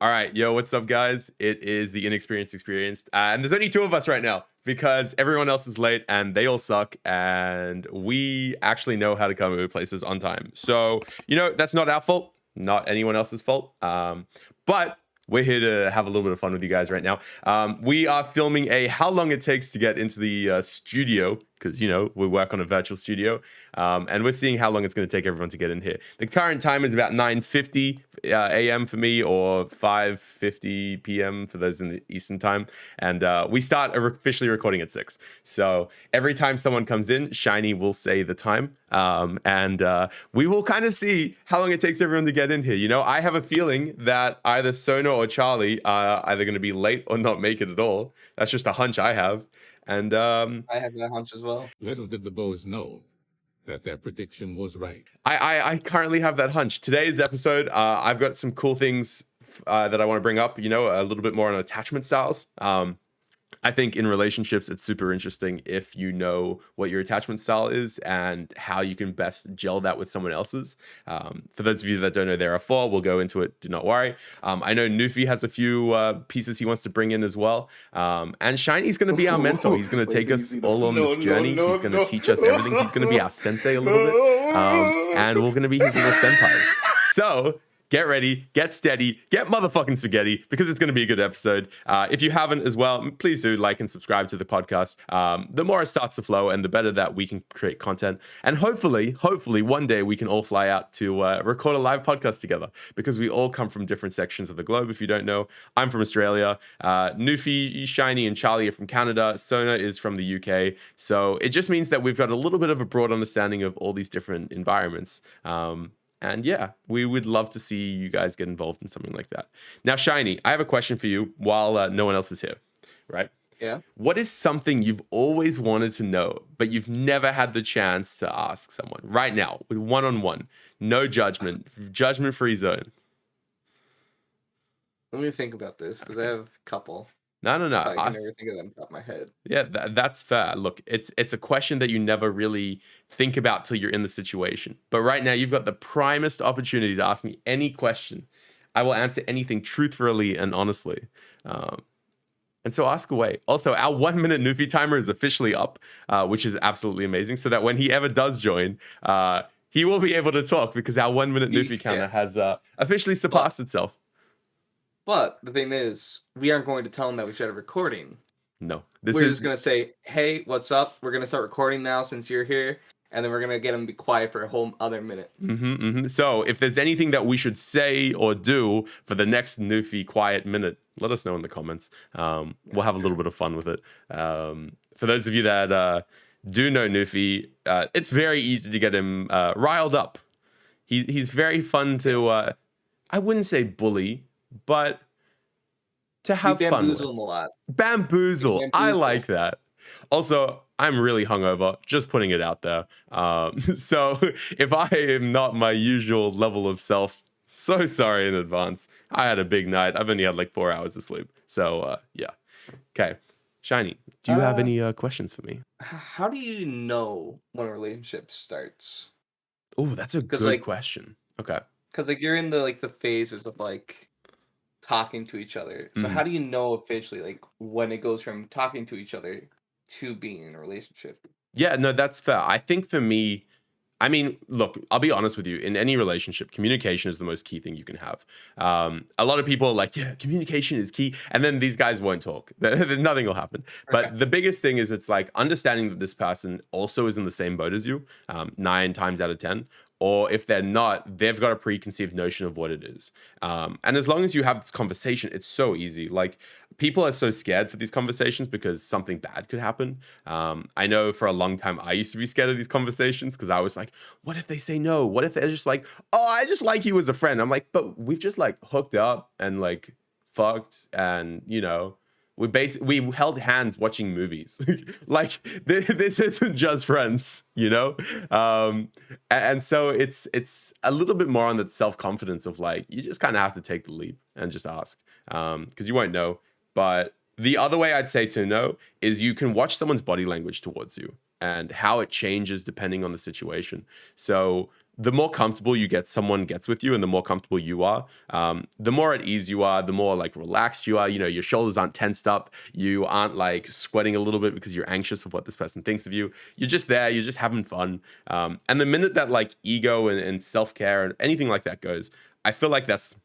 All right, yo, what's up, guys? It is the Inexperienced Experienced, and there's only two of us right now because everyone else is late and they all suck, and we actually know how to come to places on time. So, that's not our fault, not anyone else's fault. But we're here to have a little bit of fun with you guys right now. We are filming a how long it takes to get into the studio because we work on a virtual studio, and we're seeing how long it's going to take everyone to get in here. The current time is about 9:50 a.m. for me, or 5:50 p.m. for those in the Eastern time, and we start officially recording at 6. So every time someone comes in, Shiny will say the time, and we will kind of see how long it takes everyone to get in here. I have a feeling that either Sona or Charlie are either going to be late or not make it at all. That's just a hunch I have. And I have that hunch as well. Little did the boys know that their prediction was right. I currently have that hunch. Today's episode, I've got some cool things that I want to bring up, a little bit more on attachment styles. I think in relationships, it's super interesting if you know what your attachment style is and how you can best gel that with someone else's. For those of you that don't know, there are 4. We'll go into it. Do not worry. I know Newfie has a few pieces he wants to bring in as well. And Shiny's going to be our mentor. He's going to take us all on this journey. He's going to teach us everything. He's going to be our sensei a little bit. And we're going to be his little senpais. So get ready, get steady, get motherfucking spaghetti, because it's going to be a good episode. If you haven't as well, please do like and subscribe to the podcast. The more it starts to flow and the better that we can create content. And hopefully one day we can all fly out to record a live podcast together, because we all come from different sections of the globe. If you don't know, I'm from Australia. Newfie, Shiny, and Charlie are from Canada. Sona is from the UK. So it just means that we've got a little bit of a broad understanding of all these different environments. And yeah, we would love to see you guys get involved in something like that. Now, Shiny, I have a question for you while no one else is here, right? Yeah. What is something you've always wanted to know, but you've never had the chance to ask someone right now, with one-on-one, no judgment, judgment-free zone? Let me think about this, because I have a couple. No. I can never think of them top of my head. Yeah, that's fair. Look, it's a question that you never really think about till you're in the situation. But right now, you've got the primest opportunity to ask me any question. I will answer anything truthfully and honestly. And so ask away. Also, our 1-minute Newfie timer is officially up, which is absolutely amazing. So that when he ever does join, he will be able to talk, because our 1-minute Newfie counter has officially surpassed itself. But the thing is, we aren't going to tell him that we started recording. No. We're just going to say, hey, what's up? We're going to start recording now since you're here. And then we're going to get him to be quiet for a whole other minute. So if there's anything that we should say or do for the next Newfie quiet minute, let us know in the comments. We'll have a little bit of fun with it. For those of you that do know Newfie, it's very easy to get him riled up. He's very fun to, I wouldn't say bully, but to have fun with. Bamboozle him a lot. Bamboozle. I like that. Also, I'm really hungover, just putting it out there. So if I am not my usual level of self, so sorry in advance. I had a big night. I've only had like 4 hours of sleep. So yeah. Okay. Shiny, do you have any questions for me? How do you know when a relationship starts? Oh, that's a good question. Okay. Because you're in the phases of talking to each other. So how do you know officially when it goes from talking to each other to being in a relationship? Yeah, no, that's fair. I think for me, I mean, look, I'll be honest with you. In any relationship, communication is the most key thing you can have. A lot of people are like, yeah, communication is key. And then these guys won't talk. Nothing will happen. But the biggest thing is it's understanding that this person also is in the same boat as you, 9 times out of 10. Or if they're not, they've got a preconceived notion of what it is. And as long as you have this conversation, it's so easy. People are so scared for these conversations because something bad could happen. I know for a long time, I used to be scared of these conversations because I was like, what if they say no? What if they're just like, oh, I just like you as a friend? I'm like, but we've just hooked up and fucked and, we held hands watching movies. This isn't just friends, and so it's a little bit more on that self-confidence of you just kind of have to take the leap and just ask, because you won't know. But the other way I'd say to know is you can watch someone's body language towards you and how it changes depending on the situation. So the more comfortable someone gets with you, and the more comfortable you are, the more at ease you are, the more like relaxed you are. You know, your shoulders aren't tensed up. You aren't like sweating a little bit because you're anxious of what this person thinks of you. You're just there. You're just having fun. And the minute that like ego and self-care and anything like that goes, I feel like that's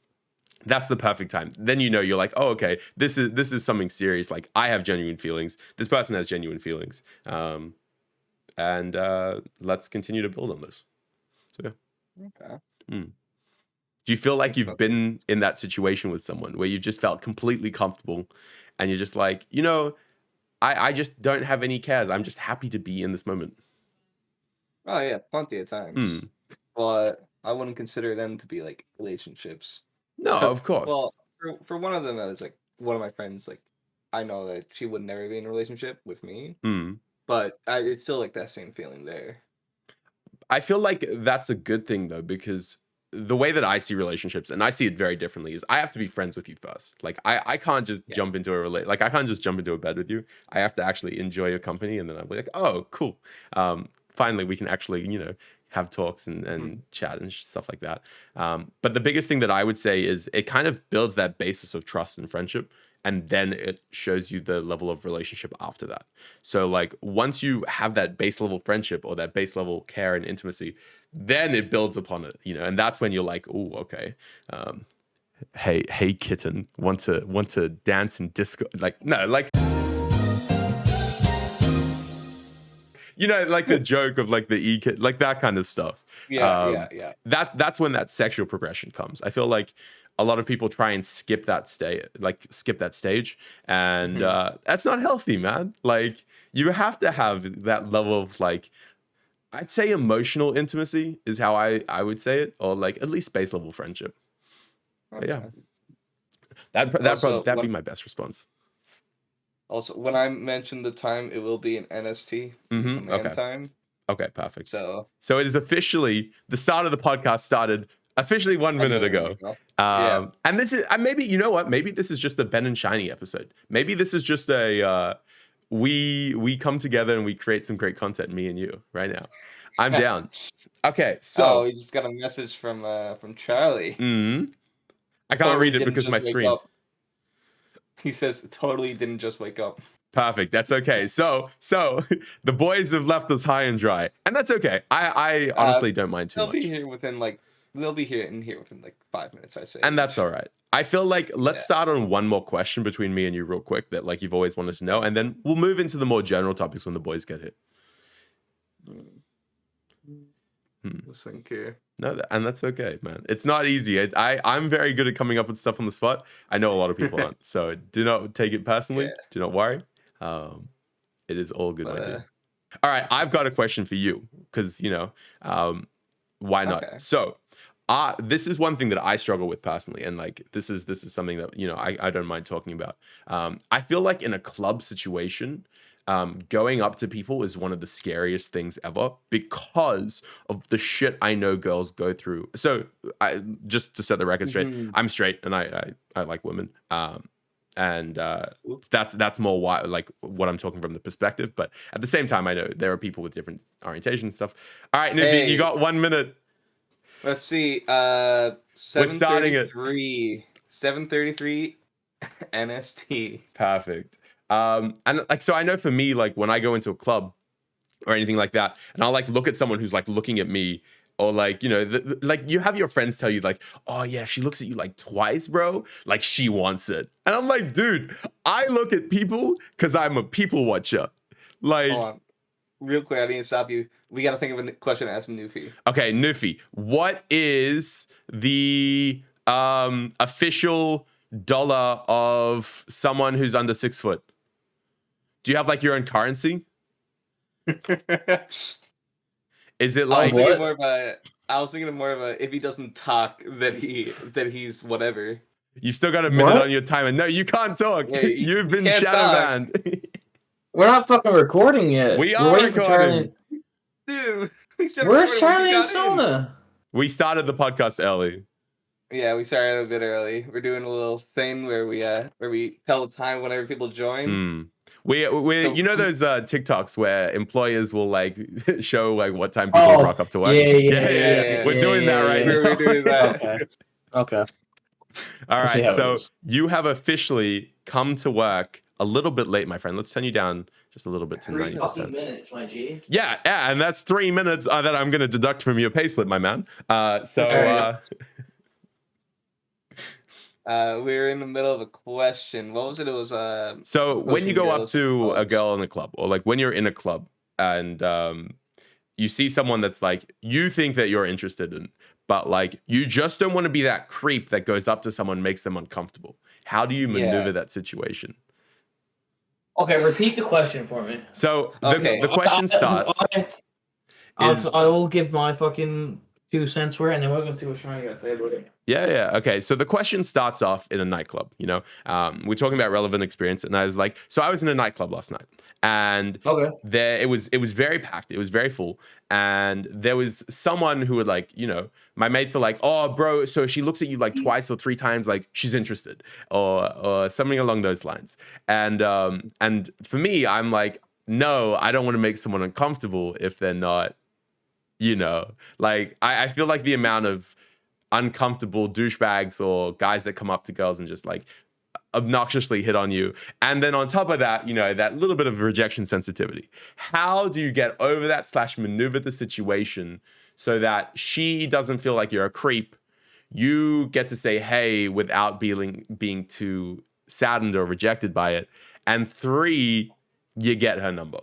the perfect time. Then you know, you're like, oh, okay, this is something serious. Like I have genuine feelings. This person has genuine feelings. And let's continue to build on this. So yeah. Okay. Do you feel like you've been in that situation with someone where you've just felt completely comfortable and you're just like, you know, I just don't have any cares. I'm just happy to be in this moment. Oh yeah, plenty of times. But I wouldn't consider them to be like relationships. No, of course. Well, for one of them that is like one of my friends, like I know that she would never be in a relationship with me. But it's still like that same feeling there. I feel like that's a good thing though, because the way that I see relationships, and I see it very differently, is I have to be friends with you first. Like I can't just jump into like I can't just jump into a bed with you. I have to actually enjoy your company, and then I'll be like, oh, cool. Finally, we can actually, you know, have talks and chat and stuff like that. But the biggest thing that I would say is it kind of builds that basis of trust and friendship. And then it shows you the level of relationship after that. So like once you have that base level friendship or that base level care and intimacy, then it builds upon it, you know, and that's when you're like, oh, okay. Hey, kitten, want to dance and disco? Like, no, like, you know, like the joke of like the e-kid, like that kind of stuff. Yeah. That's when that sexual progression comes. I feel like a lot of people try and skip that stage, and that's not healthy, man. Like you have to have that level of like, I'd say emotional intimacy is how I would say it, or like at least base level friendship. Okay. But yeah, that'd be my best response. Also, when I mention the time, it will be an NST command time. Okay, perfect. So it is officially the start of the podcast started. Officially 1 minute ago. And this is maybe, you know what? Maybe this is just a Ben and Shiny episode. Maybe this is just a we come together and we create some great content, me and you, right now. I'm down. Okay, so we just got a message from Charlie. I can't read it because my screen. He says totally didn't just wake up. Perfect. That's okay. So the boys have left us high and dry, and that's okay. I honestly don't mind too much. They'll be here within like 5 minutes, I say. And that's all right. I feel like let's start on one more question between me and you real quick that like you've always wanted to know. And then we'll move into the more general topics when the boys get here. Let's think here. No, and that's okay, man. It's not easy. I'm very good at coming up with stuff on the spot. I know a lot of people aren't. So do not take it personally. Yeah. Do not worry. It is all good, my dear. All right. I've got a question for you because, you know, why not? Okay. So this is one thing that I struggle with personally, and like this is something that, you know, I don't mind talking about. I feel like in a club situation, going up to people is one of the scariest things ever because of the shit I know girls go through. So just to set the record straight, I'm straight and I like women. That's more why, like what I'm talking from the perspective. But at the same time, I know there are people with different orientations and stuff. All right, Nippy, you got 1 minute. Let's see. 7:33. 7:33 NST. Perfect. And like, so I know for me, like when I go into a club or anything like that, and I'll like look at someone who's like looking at me, or like, you know, like you have your friends tell you like, oh yeah, she looks at you like twice, bro. Like she wants it. And I'm like, dude, I look at people because I'm a people watcher. Like, hold on. Real quick, I need to stop you. We got to think of a question to ask Newfie. Okay, Newfie, what is the official dollar of someone who's under 6 foot? Do you have like your own currency? Is it like I was thinking more of a if he doesn't talk that he's whatever. You've still got a minute on your timer. No, you can't talk. Yeah, you've been shadow banned. We're not fucking recording yet. We are recording. Dude, where's Charlie and Sona? We started the podcast early. Yeah, we started a bit early. We're doing a little thing where we tell the time whenever people join. Hmm. We So you know those TikToks where employers will like show like what time people Oh, rock up to work. yeah. We're doing that right now. we're doing that. Okay. Okay. All We'll see right, how it so goes. you have officially come to work a little bit late, my friend. Let's turn you down just a little bit to 90%. minutes, my G. Yeah, and that's 3 minutes that I'm going to deduct from your payslip, my man. There We were in the middle of a question. What was it? It was so when you pushing go up girls to a clubs. girl in a club, or like when you're in a club and you see someone that's like you think that you're interested in, but like you just don't want to be that creep that goes up to someone, makes them uncomfortable. How do you maneuver that situation? Okay, repeat the question for me. So Okay. the question starts. I will give my fucking 2 cents worth, and then we're gonna see what Shiny got to say about it. Yeah. Okay. So the question starts off in a nightclub. We're talking about relevant experience, and I was like, so I was in a nightclub last night, and Okay. it was very packed. It was very full, and there was someone who would like, my mates are like, oh, bro, so she looks at you like twice or 3 times, like she's interested, or something along those lines. And for me, I'm like, no, I don't want to make someone uncomfortable if they're not, like I feel like the amount of uncomfortable douchebags or guys that come up to girls and just like obnoxiously hit on you. And then on top of that, that little bit of rejection sensitivity. How do you get over that / maneuver the situation so that she doesn't feel like you're a creep? You get to say, hey, without being too saddened or rejected by it. And 3, you get her number.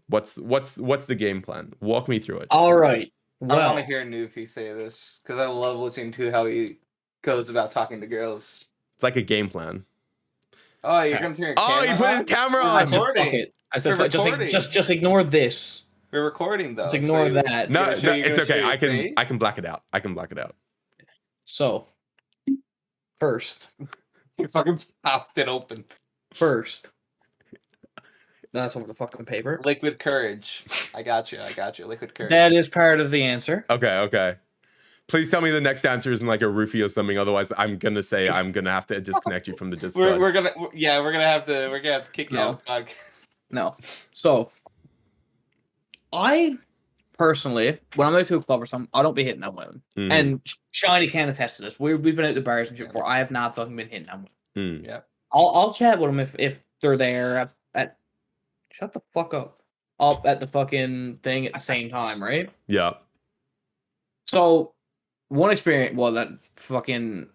What's the game plan? Walk me through it. All right. I want Well, to hear Newfie say this because I love listening to how he goes about talking to girls. It's like a game plan. Oh, you're gonna turn your Oh, camera he put his on? camera We're on. I said, recording. fuck it. I said, We're just recording. ignore this. We're recording though. Just ignore so that. No, You're gonna it's show okay. your I face? can black it out. I can black it out. So, first, You fucking popped it open. that's over the fucking paper. Liquid courage. I got you. Liquid courage. That is part of the answer. Okay. Please tell me the next answer isn't like a roofie or something. Otherwise, I'm gonna say I'm gonna have to disconnect you from the Discord. we're gonna have to kick you out of the podcast. No. So, I personally, when I'm out to a club or something, I don't be hitting on women. Mhm. And Shiny can attest to this. We've been at the bars and shit before. I have not fucking been hitting on women. Mm. Yeah. I'll chat with them if they're there at shut the fuck up. Up at the fucking thing at the same time, right? Yeah. So one experience, well, that fucking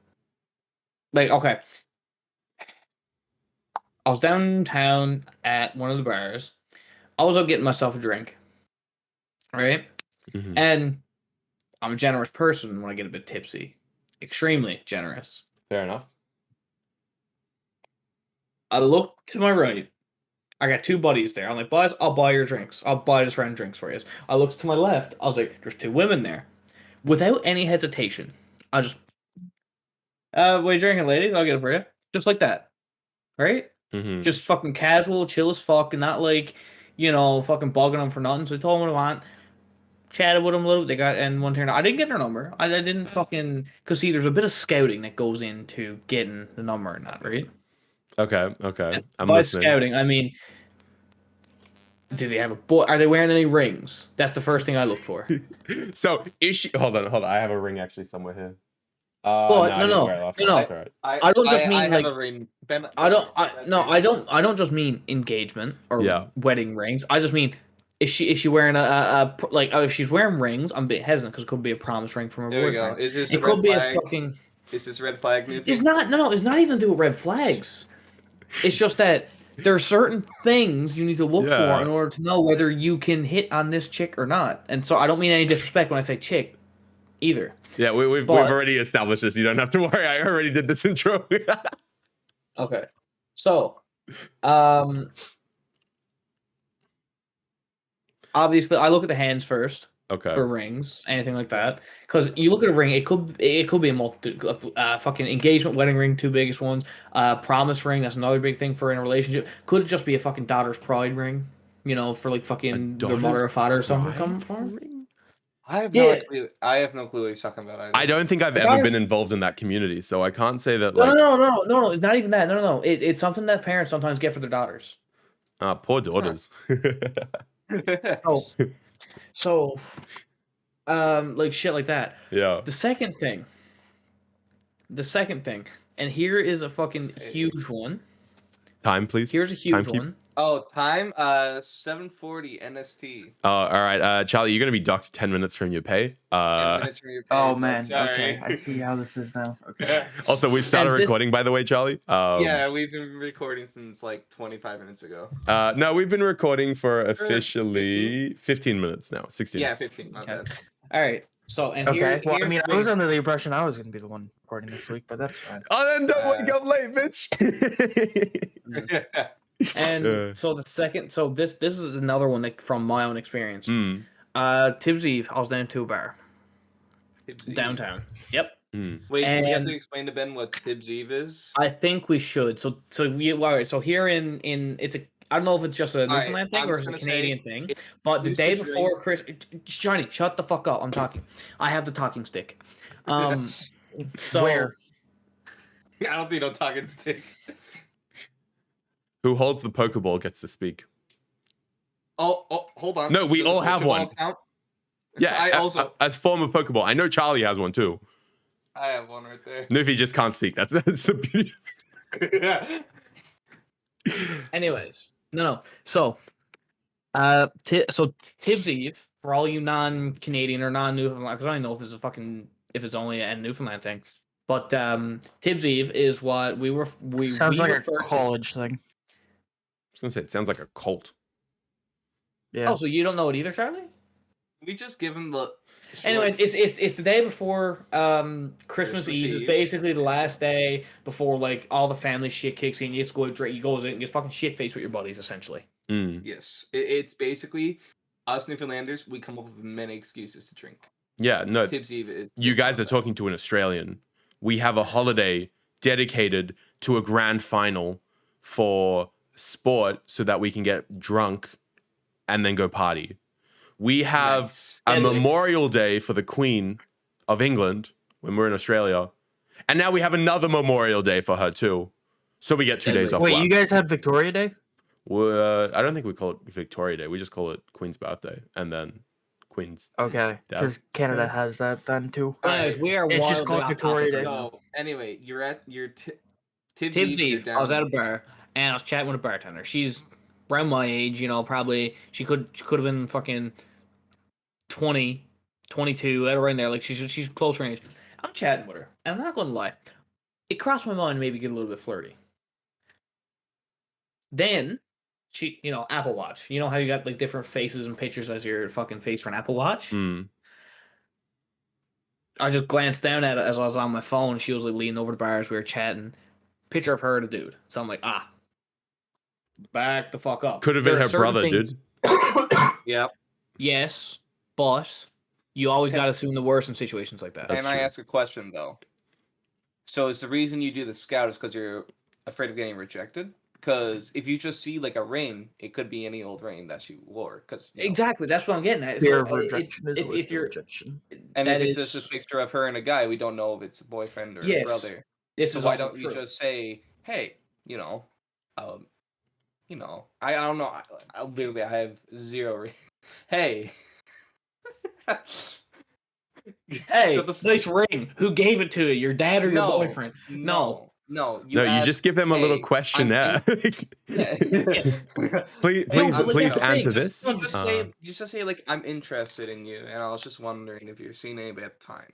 like okay. I was downtown at one of the bars. I was out getting myself a drink, right? Mhm. And I'm a generous person when I get a bit tipsy, extremely generous. Fair enough. I look to my right. I got 2 buddies there. I'm like, boys, I'll buy your drinks. I'll buy this round of drinks for you. I looked to my left. I was like, there's 2 women there. Without any hesitation, I just, what are you drinking, ladies? I'll get it for you. Just like that. Right? Mhm. Just fucking casual, chill as fuck, and not like, fucking bugging them for nothing. So I told them what I want. Chatted with them a little. They got, and one turn. I didn't get their number. I didn't fucking, because see, there's a bit of scouting that goes into getting the number or not, right? Okay. I'm By listening. scouting, I mean, do they have a boy? Are they wearing any rings? That's the first thing I look for. So is she? Hold on. I have a ring actually somewhere here. Well, I didn't no. wear it last No. night. That's all right. I don't just mean, I like- have a ring. Ben, I don't just mean engagement or Yeah. wedding rings. I just mean is she wearing if she's wearing rings, I'm a bit hesitant because it could be a promise ring from her There we go. boyfriend. Is this It a could red be flag? a fucking. Is this a red flag, Newfie? It's not. No. It's not even to do with red flags. It's just that there are certain things you need to look Yeah. for in order to know whether you can hit on this chick or not. And so I don't mean any disrespect when I say chick, either. Yeah, we've But- already established this. You don't have to worry. I already did this intro. Okay. So, obviously, I look at the hands first Okay. for rings, anything like that. Because you look at a ring, it could be a fucking engagement wedding ring, 2 biggest ones. Promise ring, that's another big thing for in a relationship. Could just be a fucking daughter's pride ring, for like fucking their mother or father or something coming for. I have Yeah. no clue what he's talking about either. I don't think I've The ever daughters- been involved in that community, so I can't say that. No, Like, no. It's not even that. No. It's something that parents sometimes get for their daughters. poor daughters. So, like shit like that. Yeah. The second thing, and here is a fucking huge one. Time, please. Here's a huge Timekeep. one. Oh, time 7:40 NST. All right, Charlie, you're gonna be docked 10 minutes from your pay. 10 minutes from your pay, Oh but man, sorry. okay. I see how this is now. Okay. Also, we've started And this- recording, by the way, Charlie. Yeah, we've been recording since like 25 minutes ago. No, we've been recording for officially 15 minutes now. 16. Yeah, 15. My Okay. bad. All right. So and Okay. here, Well, I here's mean, the I was big- under the impression I was gonna be the one recording this week, but that's fine. Oh, then don't wake up late, bitch. and so the second. So this is another one that from my own experience. Mm, Tibbs Eve, I was down to a bar downtown. Yep. mm. Wait, do we have And- to explain to Ben what Tibbs Eve is? I think we should. So we all right. So here in it's a I don't know if it's just a right, Newfoundland thing I'm or just it's a gonna say, Canadian thing. it But the used day to before Christmas, Johnny, shut the fuck up. I'm talking. I have the talking stick. So Where? I don't see no talking stick. Who holds the Pokeball gets to speak. Oh, hold on. No, we Does all the have Pokeball one. count? Yeah, I also as form of Pokeball. I know Charlie has one too. I have one right there. Nuffy just can't speak. That's the beauty. anyways, no. So so Tibbs Eve for all you non-Canadian or non-Newfoundland. I don't even know if it's only a Newfoundland thing. But Tibbs Eve is what we Sounds like a refer to- college thing. I was gonna say it sounds like a cult. Yeah. Oh, so you don't know it either, Charlie? We just give him the. Anyway, it's the day before Christmas Christmas Eve. It's Eve. basically the last day before like all the family shit kicks in. You just go out, drink. You go out and get fucking shit faced with your buddies, essentially. Mm. Yes, it's basically us Newfoundlanders. We come up with many excuses to drink. Yeah, no. Tibbs Eve is. You guys are that. talking to an Australian. We have a holiday dedicated to a grand final for sport so that we can get drunk and then go party. We have Nice. a Anyways. Memorial Day for the Queen of England when we're in Australia. And now we have another Memorial Day for her too. So we get 2 days off. Wait, work. you guys had Victoria Day? I don't think we call it Victoria Day. We just call it Queen's birthday and then Queen's. Okay, Yeah. because Canada has that then too. Anyways, we are It's just wildly called off Victoria topic Day. right now. So anyway, you're at your Tibbs Tibbs Eve. Eve. you're I was down- at a bar and I was chatting with a bartender. She's around my age, probably she could have been fucking 20, 22, right in there. Like she's close range. I'm chatting with her, and I'm not gonna lie, it crossed my mind to maybe get a little bit flirty. Then she, Apple Watch. You know how you got like different faces and pictures as your fucking face for an Apple Watch? Mm. I just glanced down at it as I was on my phone. She was like leaning over the bar as we were chatting. Picture of her and a dude. So I'm like, back the fuck up. Could have been There are her certain brother, things- dude. Yep. Yes, but you always got to assume the worst in situations like that. That's Can I true. ask a question though? So is the reason you do the scout is because you're afraid of getting rejected? Because if you just see like a ring, it could be any old ring that she wore. Because Exactly, that's what I'm getting at. Fear So, of rejection is if always you're, rejection. and that if it's is- just a picture of her and a guy, we don't know if it's a boyfriend or Yes, a brother. this So is why also don't you true. just say, hey, I don't know. I literally I have zero. Hey. Hey, Shut the f- nice ring. Who gave it to you? Your dad or your No, boyfriend? No. No. No, you just give them a little "Hey, questionnaire. Yeah. please, No, please, but look, please that's the answer thing, this. Just say, just say like I'm interested in you, and I was just wondering if you're seeing anybody at the time.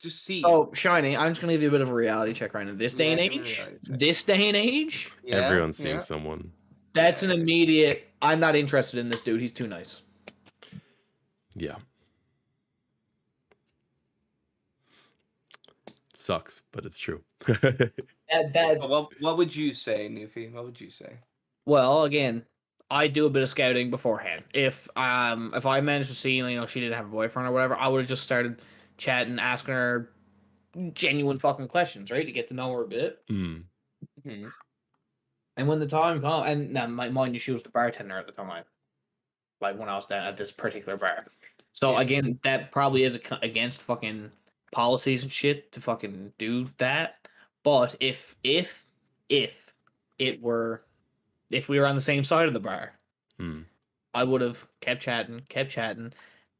Just see. Oh, Shiny, I'm just gonna give you a bit of a reality check right now. This day and Yeah, give me a age, reality check. this day and age, Yeah, Everyone's seeing yeah. someone. that's an immediate. I'm not interested in this dude. He's too nice. Yeah. Sucks, but it's true. What would you say, Newfie? What would you say? Well, again, I do a bit of scouting beforehand. If I managed to see, she didn't have a boyfriend or whatever, I would have just started chatting, asking her genuine fucking questions, right, to get to know her a bit. Mm. Mhm. And when the time comes, and now, mind you, she was the bartender at the time, like when I was down at this particular bar. So Yeah. again, that probably is against fucking policies and shit to fucking do that. But if it were if we were on the same side of the bar, Hmm. I would have kept chatting,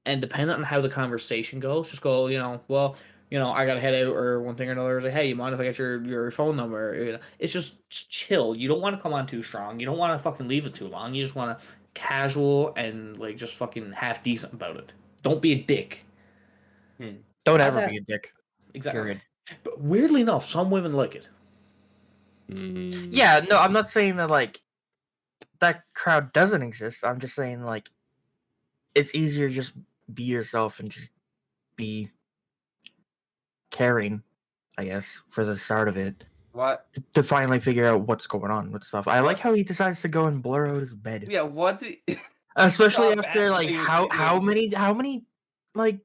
and depending on how the conversation goes, just go, well, I gotta head out or one thing or another. It's like, hey, you mind if I get your phone number? It's just chill. You don't want to come on too strong. You don't want to fucking leave it too long. You just want to casual and like just fucking half decent about it. Don't be a dick. Don't I've ever asked- be a dick. Exactly. Period. But weirdly enough, some women like it. Mm. Yeah, no, I'm not saying that like that crowd doesn't exist. I'm just saying like it's easier to just be yourself and just be caring, I guess, for the start of it. What? To finally figure out what's going on with stuff. I like how he decides to go and blur out his bed. Yeah, what? Especially Stop after like asking how me. many like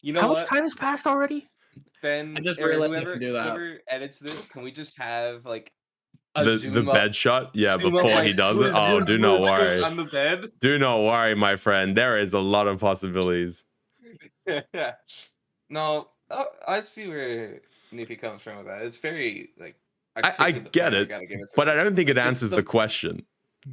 You know how what? much time has passed already? Ben, I just or realized I can do that. whoever edits this, can we just have like The zoom bed up, shot, yeah, zoom up, before like, he does who's- it. Oh, who's do not still worry. on the bed? Do not worry, my friend. There is a lot of possibilities. Yeah. No, I see where Niffy comes from with that. It's very like. I articulate get point, it, gotta give it to but him. I don't think it Like, answers it's the question.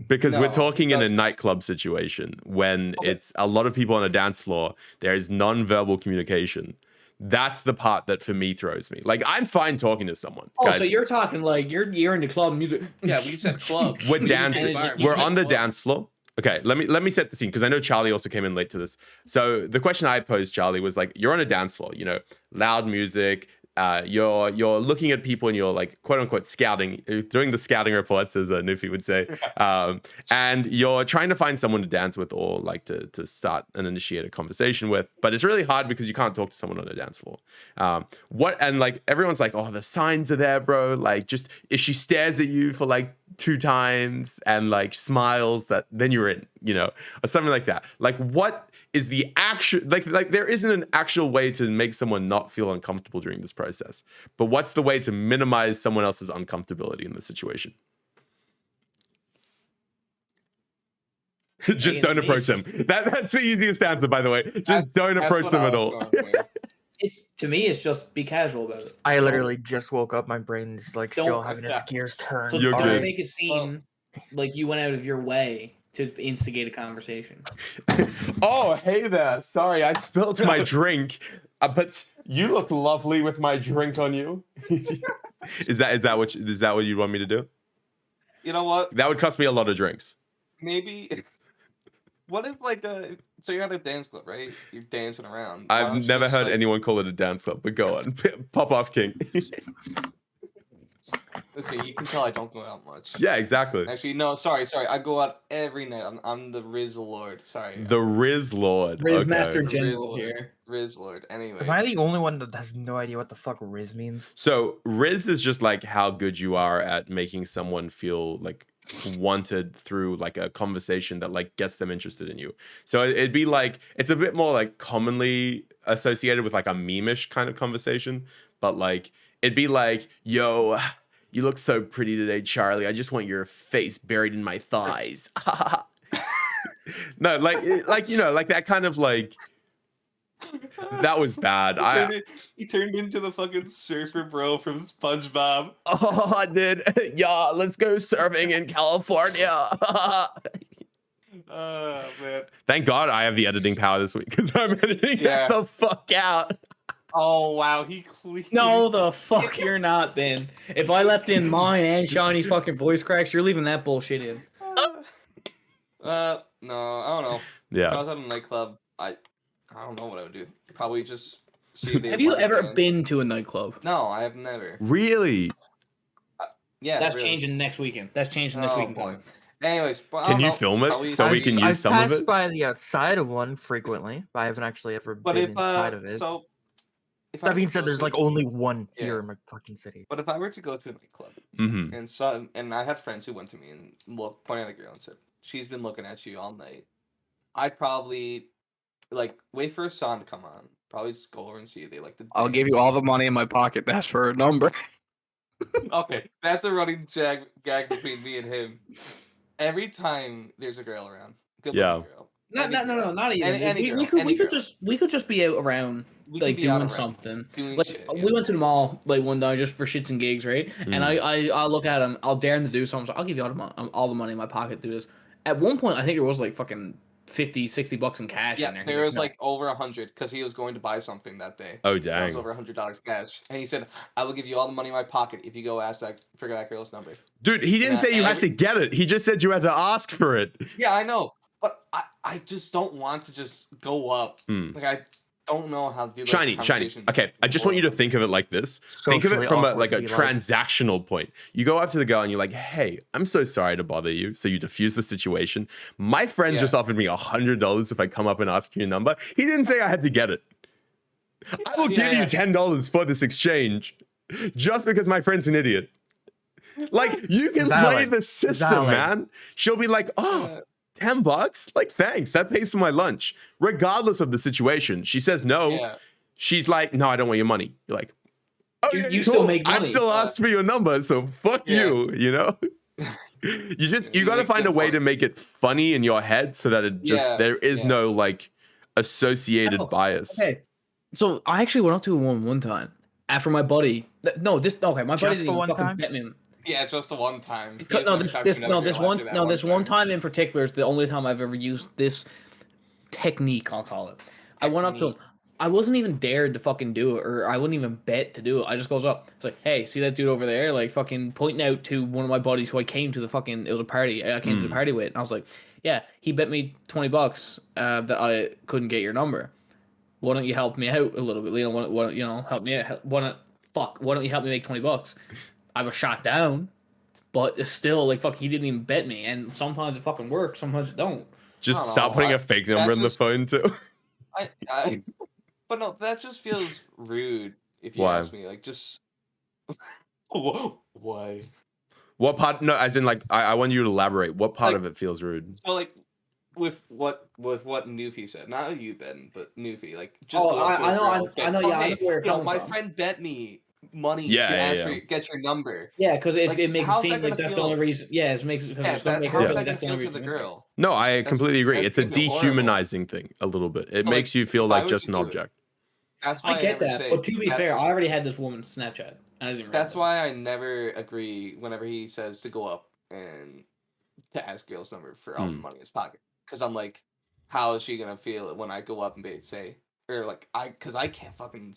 Because we're No, talking in a does not. nightclub situation when Okay. it's a lot of people on a dance floor. There is non-verbal communication. That's the part that for me throws me. Like I'm fine talking to someone, Oh, guys. so you're talking like you're in the club music. Yeah, we said club. We're We didn't say dancing. bar, we We're said on the club. dance floor. Okay, let me set the scene because I know Charlie also came in late to this. So the question I posed, Charlie, was like, you're on a dance floor, loud music. You're looking at people and you're like quote unquote scouting, doing the scouting reports, as Newfie would say, and you're trying to find someone to dance with or like to start and initiate a conversation with. But it's really hard because you can't talk to someone on a dance floor. And like everyone's like, oh, the signs are there, bro. Like just if she stares at you for like 2 times and like smiles, that then you're in, or something like that. Like what is the actual like there isn't an actual way to make someone not feel uncomfortable during this process, but what's the way to minimize someone else's uncomfortability in the situation? Just don't approach them. That's the easiest answer, by the way. Just don't approach them at all. To me, it's just be casual about it. I literally just woke up. My brain is like still Don't- having its gears turned. So You're don't good. make a scene like you went out of your way to instigate a conversation. Oh, hey there. Sorry, I spilled my drink, but you look lovely with my drink on you. Is that what you want me to do? You know what? That would cost me a lot of drinks. Maybe. What if like so you're at a dance club, right? You're dancing around. Why don't I've you never just, heard like- anyone call it a dance club, but go on. Pop off, King. Let's see. You can tell I don't go out much. Yeah, exactly. Actually, no. Sorry. I go out every night. I'm the Riz Lord. Sorry. The Riz Lord. Riz Okay. Master Riz General Lord. here. Riz Lord. Anyway. Am I the only one that has no idea what the fuck Riz means? So Riz is just like how good you are at making someone feel like wanted through like a conversation that like gets them interested in you. So it'd be like it's a bit more like commonly associated with like a meme-ish kind of conversation, but like it'd be like, yo, you look so pretty today, Charlie. I just want your face buried in my thighs. No, like like that kind of like that was bad. He turned into the fucking surfer bro from SpongeBob. Oh, I did. Yeah, let's go surfing in California. Oh man. Thank God I have the editing power this week because I'm editing that the fuck out. Oh wow, he clearly. No, the fuck you're not, Ben. If I left in mine and Shawnee's fucking voice cracks, you're leaving that bullshit in. No, I don't know. If I Yeah. was at a nightclub, I don't know what I would do. Probably just see if they Have you want to ever dance. been to a nightclub? No, I have never. Really? Yeah, That's really. changing next weekend. That's changing this Oh, weekend. boy. Anyways, but I Can don't you know, film it probably- so we can use I've some of passed it? by the outside of one frequently, but I haven't actually ever But been if inside of it. so, if I That being were to said, go there's to- like only one Yeah. here in my fucking city. But if I were to go to a nightclub Mm-hmm. and I had friends who went to me and pointed at a girl and said, "She's been looking at you all night," I'd probably like wait for a song to come on. Probably just go over and see if they like to. I'll give you dance. all the money in my pocket. That's for a number. Okay, that's a running gag between me and him. Every time there's a girl around, good Yeah. looking girl, not even. Any girl, We could just be out around We can like be out doing around something. doing Like shit, yeah. we went to the mall like one day just for shits and gigs, right? And Mm. I'll look at him. I'll dare him to do something. So I'll give you all the money in my pocket to do this. At one point, I think there was like fucking $50-$60 in cash in there. Yeah, there was like over 100 because he was going to buy something that day. Oh That was dang, over $100 cash, and he said, "I will give you all the money in my pocket if you go figure that girl's number." dude! He didn't And say you had every- to get it. He just said you had to ask for it. Yeah, I know, but I just don't want to just go up. Mm. Like I don't know how to do. Like, Shiny. conversation Okay, I just want you to think of it like this. Think of it Socially from awkward, like a be transactional point. You go up to the girl and you're like, "Hey, I'm so sorry to bother you." So you diffuse the situation. My friend Yeah. just offered me $100 if I come up and ask you your number. He didn't say I had to get it. I will give you $10 for this exchange, just because my friend's an idiot. Like you can play Valid. the system, Valid. man. She'll be like, "Oh, $10? Like, thanks. That pays for my lunch." Regardless of the situation. She says no. Yeah. She's like, "No, I don't want your money." You're like, "Oh, You- yeah, you cool. still make I money, still but- asked for your number, so fuck Yeah. you know? You You gotta make find good a way point. to make it funny in your head so that it just Yeah, there is yeah. no like associated Oh, bias. Okay, so I actually went up to one time after my buddy. My buddy Just didn't the even one fucking time? bet me. Yeah, just the one time. He No, has never talked to another girl after that one time in particular is the only time I've ever used this technique. I'll call it. I went up to him. I wasn't even dared to fucking do it, or I wouldn't even bet to do it. I just goes up. It's like, hey, see that dude over there? Like fucking pointing out to one of my buddies who I came to the fucking. It was a party. I came to the party with. And I was like, yeah, he bet me $20 that I couldn't get your number. Why don't you help me out a little bit? You know, help me out. Why don't you help me make $20? I was shot down, but it's still like fuck. He didn't even bet me, and sometimes it fucking works, sometimes it don't. Just I don't stop know, putting I- a fake number that in the just- phone too. But no, that just feels rude. If you Why? ask me, like just. Why? What part? No, as in like I want you to elaborate. What part Like- of it feels rude? So like, with what Newfie said, not you, Ben, but Newfie, like just Oh, go up to a I know, girl I and say, know, "Oh, yeah, I know hey, where you're you know, coming my from." friend bet me money Yeah, to yeah, yeah. get your number." Yeah, because Like, it makes it how's seem that like gonna that's the feel? only reason. Yeah, it makes because Yeah, it's gonna make her how's feel that like gonna that's the feel only to the reason. girl? No, I completely agree. that's It's a gonna feel horrible. dehumanizing thing a little bit. It So, makes like, you feel why like would just you an do it? object. That's why I get never that, say, but to be that's- fair, I already had this woman's Snapchat. And I didn't. That's why I never agree whenever he says to go up and to ask girl's number for all the money in his pocket. Because I'm like, how is she gonna feel when I go up and say, or like because I can't fucking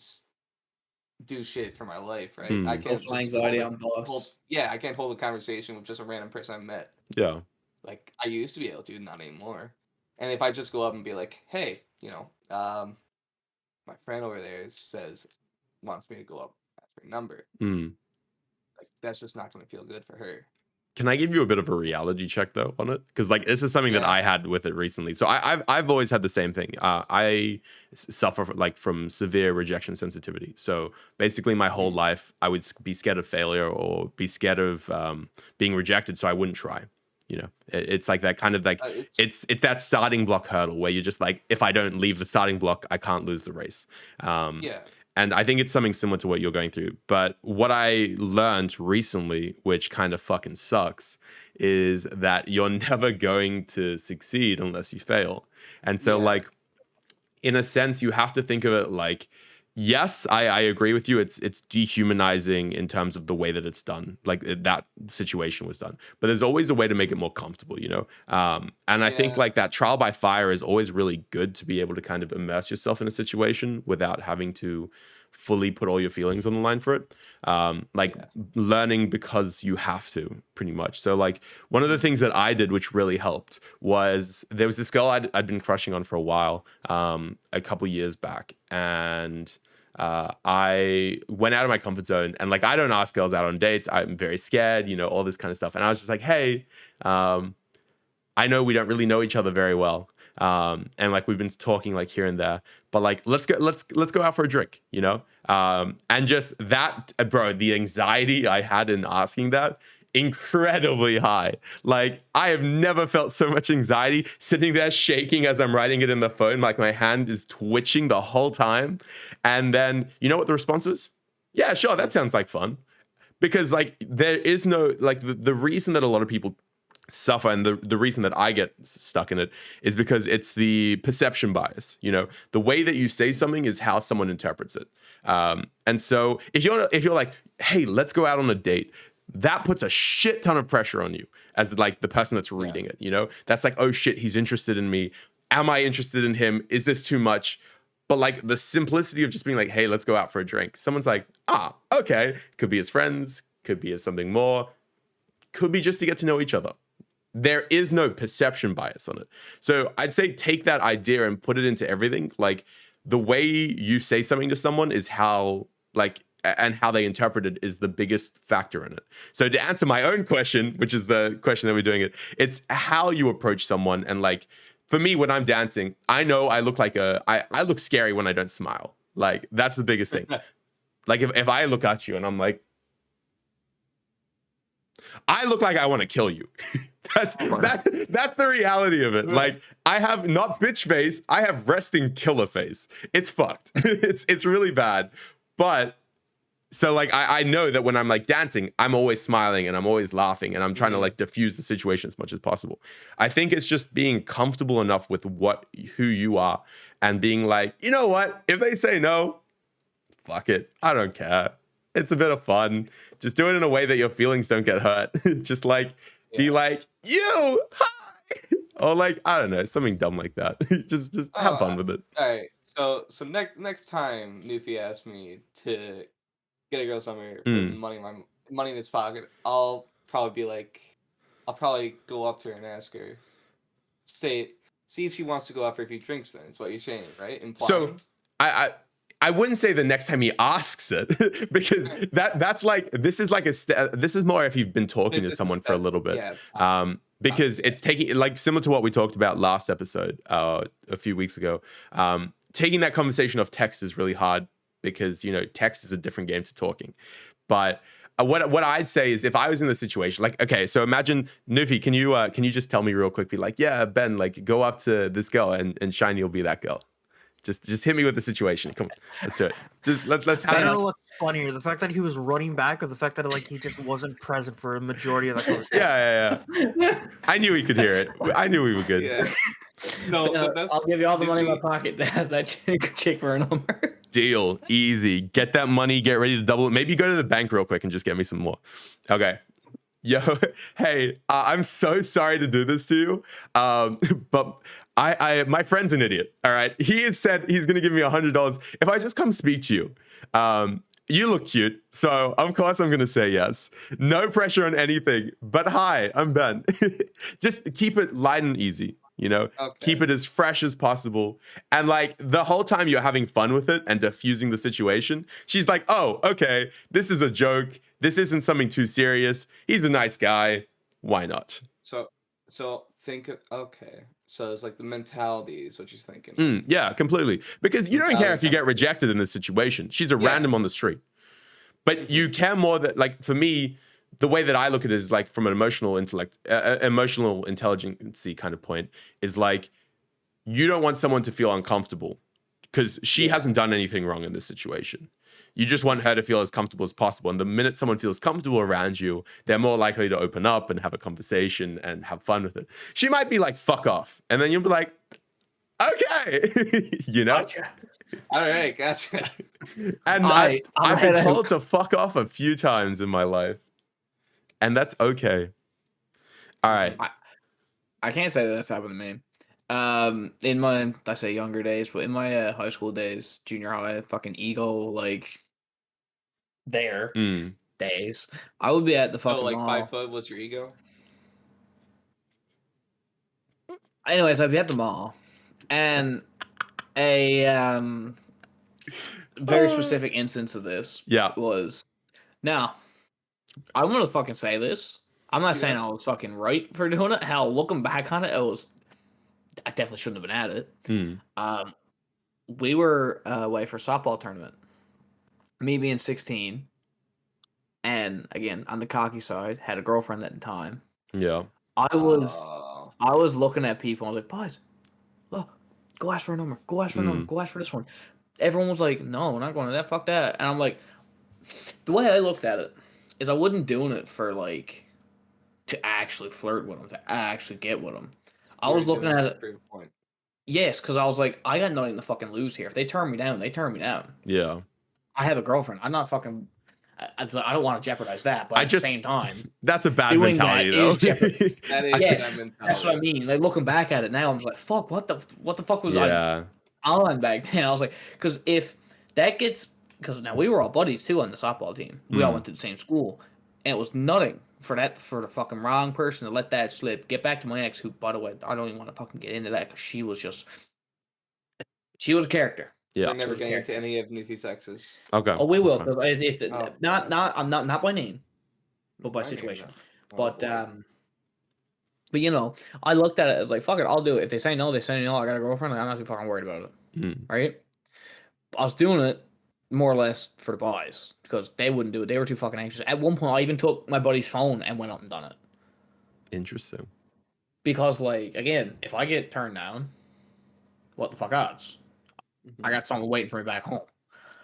do shit for my life, right? I can't Social just anxiety hold on boss. I can't hold a conversation with just a random person I met. Yeah. Like I used to be able to, not anymore. And if I just go up and be like, hey, my friend over there wants me to go up, ask for your number. Mm. Like that's just not gonna feel good for her. Can I give you a bit of a reality check though on it? Because like this is something that Yeah. I had with it recently. So I've always had the same thing. I suffer from severe rejection sensitivity. So basically, my whole life I would be scared of failure or be scared of being rejected, so I wouldn't try. You know, it's like that kind of like it's that starting block hurdle where you're just like, if I don't leave the starting block, I can't lose the race. Yeah. And I think it's something similar to what you're going through. But what I learned recently, which kind of fucking sucks, is that you're never going to succeed unless you fail. And so, Yeah. like, in a sense, you have to think of it like, yes, I agree with you. It's dehumanizing in terms of the way that it's done, like that situation was done. But there's always a way to make it more comfortable, you know? And I think Yeah. like that trial by fire is always really good to be able to kind of immerse yourself in a situation without having to fully put all your feelings on the line for it. Learning because you have to, pretty much. So like one of the things that I did, which really helped, was there was this girl I'd been crushing on for a while, a couple years back, and I went out of my comfort zone, and like I don't ask girls out on dates. I'm very scared, you know, all this kind of stuff. And I was just like, hey, I know we don't really know each other very well. And like we've been talking like here and there, but like let's go out for a drink, you know? And just that, bro, the anxiety I had in asking that, incredibly high. Like I have never felt so much anxiety sitting there shaking as I'm writing it in the phone. Like my hand is twitching the whole time. And then you know what the response was? Yeah, sure, that sounds like fun. Because like there is no, like the reason that a lot of people suffer, and the reason that I get stuck in it is because it's the perception bias. You know, the way that you say something is how someone interprets it. And so if you're like, hey, let's go out on a date, that puts a shit ton of pressure on you as like the person that's reading it. You know, that's like, oh shit, he's interested in me. Am I interested in him? Is this too much? But like the simplicity of just being like, hey, let's go out for a drink. Someone's like, okay, could be as friends, could be as something more, could be just to get to know each other. There is no perception bias on it. So I'd say take that idea and put it into everything. Like the way you say something to someone is how, like, and how they interpret it is the biggest factor in it. So to answer my own question, which is the question that we're doing it's how you approach someone. And like, for me, when I'm dancing, I know I look like I look scary when I don't smile. Like that's the biggest thing. Like if I look at you and I'm like, I look like I want to kill you. That's the reality of it. Like I have not bitch face, I have resting killer face. It's fucked. It's really bad. But so like I know that when I'm like dancing, I'm always smiling and I'm always laughing and I'm trying to like diffuse the situation as much as possible. I think it's just being comfortable enough with who you are and being like, you know what? If they say no, fuck it. I don't care. It's a bit of fun. Just do it in a way that your feelings don't get hurt. Just like be like, you, hi. Or like, I don't know, something dumb like that. just have fun with it. All right. So next time Newfie asks me to get a girl somewhere with money in his pocket, I'll probably go up to her and ask her, see if she wants to go out for a few drinks. Then it's what you're saying, right? Implying. So I wouldn't say the next time he asks it because that's like this is more if you've been talking to someone for a little bit. Because it's taking like similar to what we talked about last episode a few weeks ago. Taking that conversation off text is really hard because you know text is a different game to talking. But what I'd say is if I was in the situation, like okay, so imagine Nufi, can you just tell me real quick, be like, yeah, Ben, like go up to this girl and Shiny will be that girl. Just hit me with the situation. Come on, let's do it. Just let's have. I don't know what's funnier, the fact that he was running back, or the fact that like he just wasn't present for a majority of the conversation. Yeah. I knew he could hear it. I knew we were good. Yeah. No, I'll give you all the money in my pocket that has that chick for a number. Deal, easy. Get that money. Get ready to double it. Maybe go to the bank real quick and just get me some more. Okay. Yo, hey, I'm so sorry to do this to you, but my friend's an idiot. All right, he has said he's gonna give me $100 if I just come speak to you. You look cute, so of course I'm gonna say yes. No pressure on anything. But hi, I'm Ben. Just keep it light and easy. You know, keep it as fresh as possible. And like the whole time you're having fun with it and diffusing the situation, she's like, oh, okay, this is a joke. This isn't something too serious. He's a nice guy. Why not? So think of, okay. So it's like the mentality is what you're thinking. Yeah, completely. Because you don't care if you get rejected in this situation. She's a random on the street. But you care more that, like, for me, the way that I look at it is like from an emotional intelligence kind of point is like, you don't want someone to feel uncomfortable because she hasn't done anything wrong in this situation. You just want her to feel as comfortable as possible. And the minute someone feels comfortable around you, they're more likely to open up and have a conversation and have fun with it. She might be like, fuck off. And then you'll be like, okay, you know? Gotcha. All right, gotcha. And I've been told to fuck off a few times in my life. And that's okay. All right. I can't say that's happened to me. In my, I say younger days, but in my high school days, junior high, fucking ego, like, days, I would be at the fucking like mall. 5 foot was your ego? Anyways, I'd be at the mall, and a very specific instance of this was, now, I'm gonna fucking say this. I'm not saying I was fucking right for doing it. Hell, looking back on it, I definitely shouldn't have been at it. We were away for a softball tournament. Me being 16, and again on the cocky side, had a girlfriend at the time. Yeah, I was looking at people. I was like, boys, look, go ask for a number. Go ask for a number. Go ask for this one. Everyone was like, no, we're not going to that. Fuck that. And I'm like, the way I looked at it is I wasn't doing it for like to actually flirt with them, to actually get with them. I You're was looking doing at a it. proof point. Yes, because I was like, I got nothing to fucking lose here. If they turn me down, they turn me down. Yeah. I have a girlfriend. I'm not fucking. I don't want to jeopardize that, but I at just- the same time, That's a bad Doing mentality, that though. is jeopardy. That is yes, that mentality. that's what I mean. Like looking back at it now, I'm just like, fuck, what the fuck was I yeah. on back then? I was like, because if that gets, because now we were all buddies too on the softball team. We all went to the same school, and it was nothing for the fucking wrong person to let that slip. Get back to my ex, who, by the way, I don't even want to fucking get into that because she was a character. Yeah. We're never Just getting character. into any of Newfie's exes. Okay. Oh, we will. Okay. 'Cause it's Oh. not by name, but by My name, situation. though. But boy. but you know, I looked at it as like, fuck it, I'll do it. If they say no, they say no. I got a girlfriend. I'm not too fucking worried about it, Mm. right? I was doing it more or less for the boys because they wouldn't do it. They were too fucking anxious. At one point, I even took my buddy's phone and went up and done it Interesting. because, like, again, if I get turned down, what the fuck odds? I got someone waiting for me back home.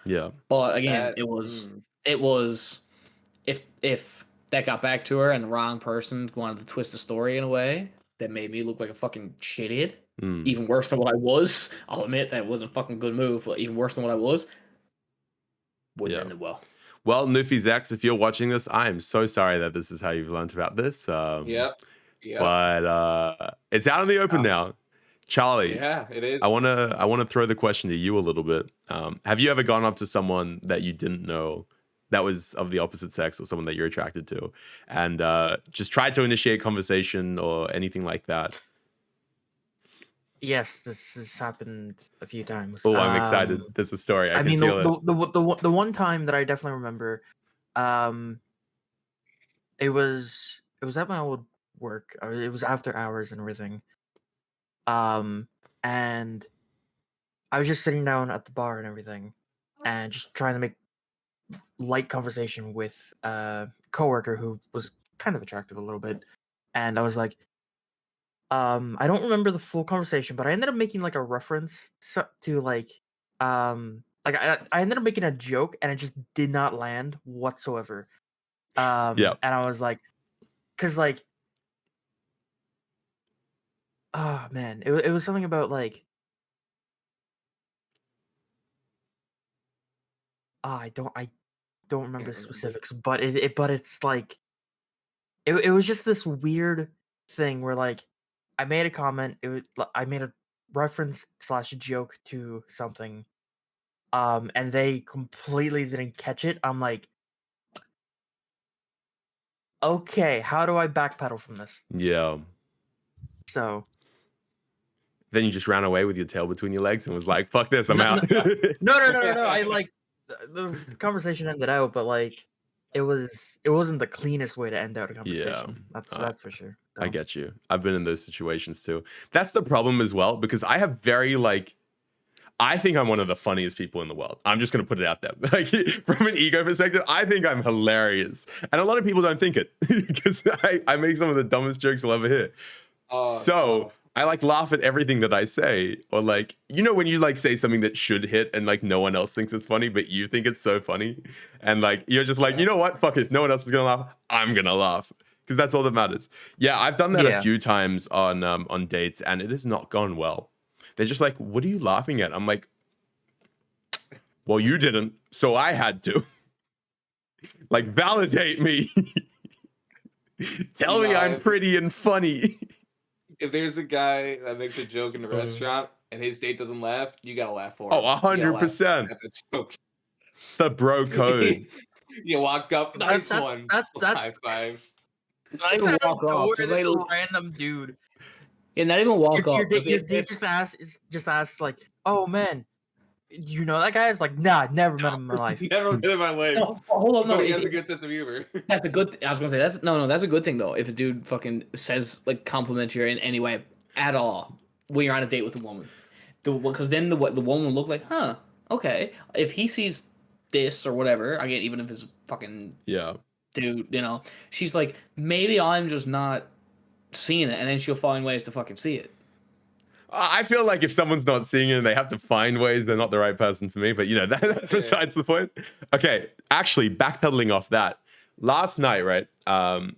Yeah. But again, That- it was if that got back to her and the wrong person wanted to twist the story in a way that made me look like a fucking shithead, Mm. even worse than what I was. I'll admit that wasn't a fucking good move, but even worse than what I was. Wouldn't Yeah. end well. Well, Newfie's ex, if you're watching this, I am so sorry that this is how you've learned about this. Yep. But it's out in the open now. Charlie, Yeah, it is. I wanna throw the question to you a little bit. Have you ever gone up to someone that you didn't know that was of the opposite sex or someone that you're attracted to, and just tried to initiate conversation or anything like that? Yes, this has happened a few times. Oh, I'm excited. There's a story. I can mean, feel it. the one time that I definitely remember, it was at my old work. It was after hours and everything. And I was just sitting down at the bar and everything, and just trying to make light conversation with a coworker who was kind of attractive a little bit, and I was like, I don't remember the full conversation, but I ended up making like a reference to like I ended up making a joke and it just did not land whatsoever. Yeah. And I was like, because like, oh man, it was something about like, I don't remember the specifics, but it's like, it was just this weird thing where like, I made a comment. I made a reference / joke to something, and they completely didn't catch it. I'm like, okay, how do I backpedal from this? Yeah. So Then you just ran away with your tail between your legs and was like, "Fuck this, I'm No, out." no. I like the conversation ended out, but like it wasn't the cleanest way to end out a conversation. That's for sure. I So. get you. I've been in those situations too. That's the problem as well, because I have very like, I think I'm one of the funniest people in the world. I'm just gonna put it out there. Like from an ego perspective, I think I'm hilarious, and a lot of people don't think it because I make some of the dumbest jokes you'll ever hear. So I like laugh at everything that I say, or like, you know, when you like say something that should hit and like no one else thinks it's funny, but you think it's so funny, and like you're just like, you know what, fuck it, if no one else is gonna laugh, I'm gonna laugh. Because that's all that matters. Yeah, I've done that a few times on dates, and it has not gone well. They're just like, "What are you laughing at?" I'm like, "Well, you didn't, so I had to." Like, validate me. Tell me I'm pretty and funny. If there's a guy that makes a joke in a restaurant and his date doesn't laugh, you gotta laugh for him. Oh, 100%. At the joke. It's the bro code. You walk up, nice one. That's high five. Not even walk up. This Just like, random dude. yeah, not even walk up. Your date just asks like, "Oh man, you know that guy?" Is like, "Nah, never met him in my life." Never been in my life. No, hold on, no. He has a good sense of humor. That's a good. I was gonna say that's a good thing though. If a dude fucking says like compliments you in any way at all when you're on a date with a woman, because then the woman will look like, huh, okay. If he sees this or whatever, again, even if it's fucking dude, you know, she's like, maybe I'm just not seeing it, and then she'll find ways to fucking see it. I feel like if someone's not seeing it and they have to find ways, they're not the right person for me. But you know, that's besides the point. Okay, actually, backpedaling off that, last night, right? I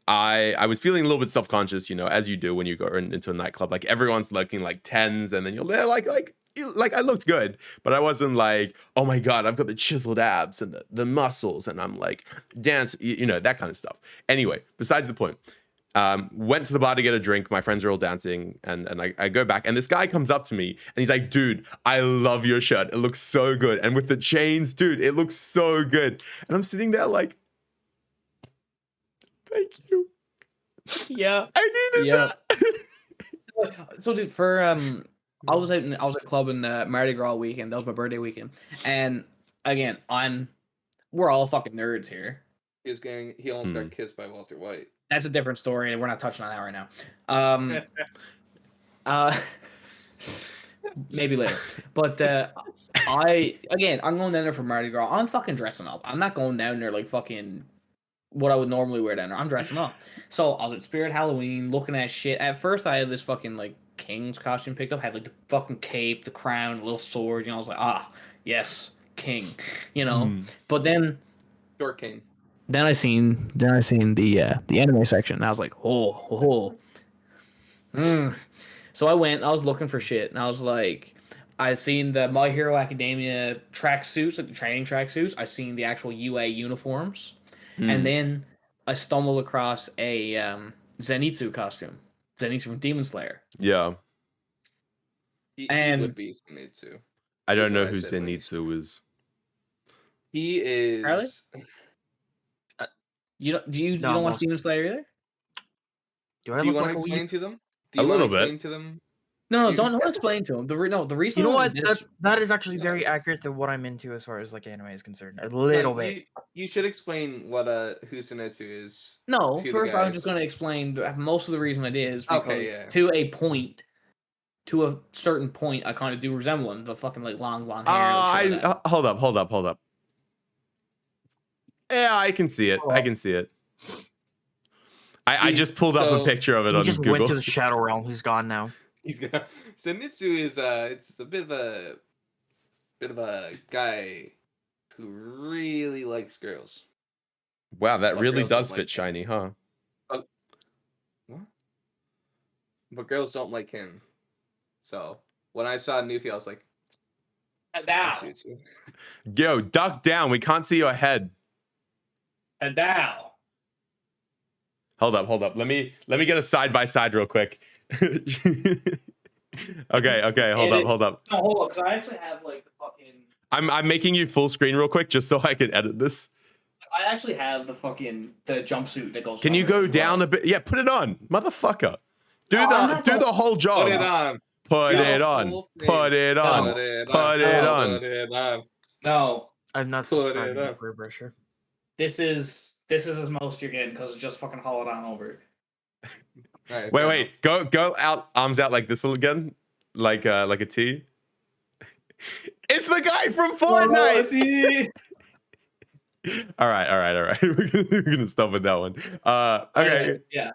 I was feeling a little bit self-conscious, as you do when you go into a nightclub. Like everyone's looking like tens, and then you're there like I looked good, but I wasn't like, oh my god, I've got the chiseled abs and the muscles, and I'm like dance, that kind of stuff. Anyway, besides the point. Went to the bar to get a drink. My friends are all dancing, and I go back, and this guy comes up to me, and he's like, dude, I love your shirt. It looks so good. And with the chains, dude, it looks so good. And I'm sitting there like, thank you. Yeah. I needed that. So, dude, for I was at a club in Mardi Gras weekend. That was my birthday weekend, and again, we're all fucking nerds here. He almost got kissed by Walter White. That's a different story, and we're not touching on that right now. Maybe later. But I'm going down there for Mardi Gras. I'm fucking dressing up. I'm not going down there like fucking what I would normally wear down there. I'm dressing up. So I was at Spirit Halloween looking at shit. At first, I had this fucking like king's costume picked up. I had like the fucking cape, the crown, a little sword. I was like, yes, king. But then Short king. Then I seen the anime section, and I was like, So I was looking for shit, and I was like, I seen the My Hero Academia tracksuits, like the training tracksuits. I seen the actual UA uniforms, and then I stumbled across a Zenitsu costume, Zenitsu from Demon Slayer. Yeah. He would be Zenitsu. I don't know who Zenitsu is. He is. Really? You don't watch Demon Slayer either? Do you want to explain to them? A little bit. No, don't explain to them. The reason. You know what? That is actually very accurate to what I'm into as far as like anime is concerned. A little bit. You should explain what who Zenitsu is. No, first I'm just going to explain most of the reason I did is because to a certain point, I kind of do resemble him. The fucking like long blonde hair. Hold up. Yeah, I can see it. I just pulled up a picture of it on Google. He just went to the Shadow Realm. He's gone now. Zenitsu is it's a bit of a guy who really likes girls. Wow, that really does fit Shiny, huh? What? But girls don't like him. So when I saw Newfie, I was like, down. Yo, duck down. We can't see your head. And now. Hold up. Let me get a side by side real quick. Okay. Hold up. No, hold up, because I actually have like the fucking. I'm making you full screen real quick just so I can edit this. I actually have the jumpsuit that goes. Can you go down a bit? Yeah, put it on, motherfucker. Do the whole job. Put it on. No, I'm not subscribing to Peer Pressure. This is as most you're getting because it's just fucking haul it on over. Right, wait. Go out, arms out like this again, like a T. It's the guy from Fortnite. All right. We're gonna stop with that one. Okay. Yeah.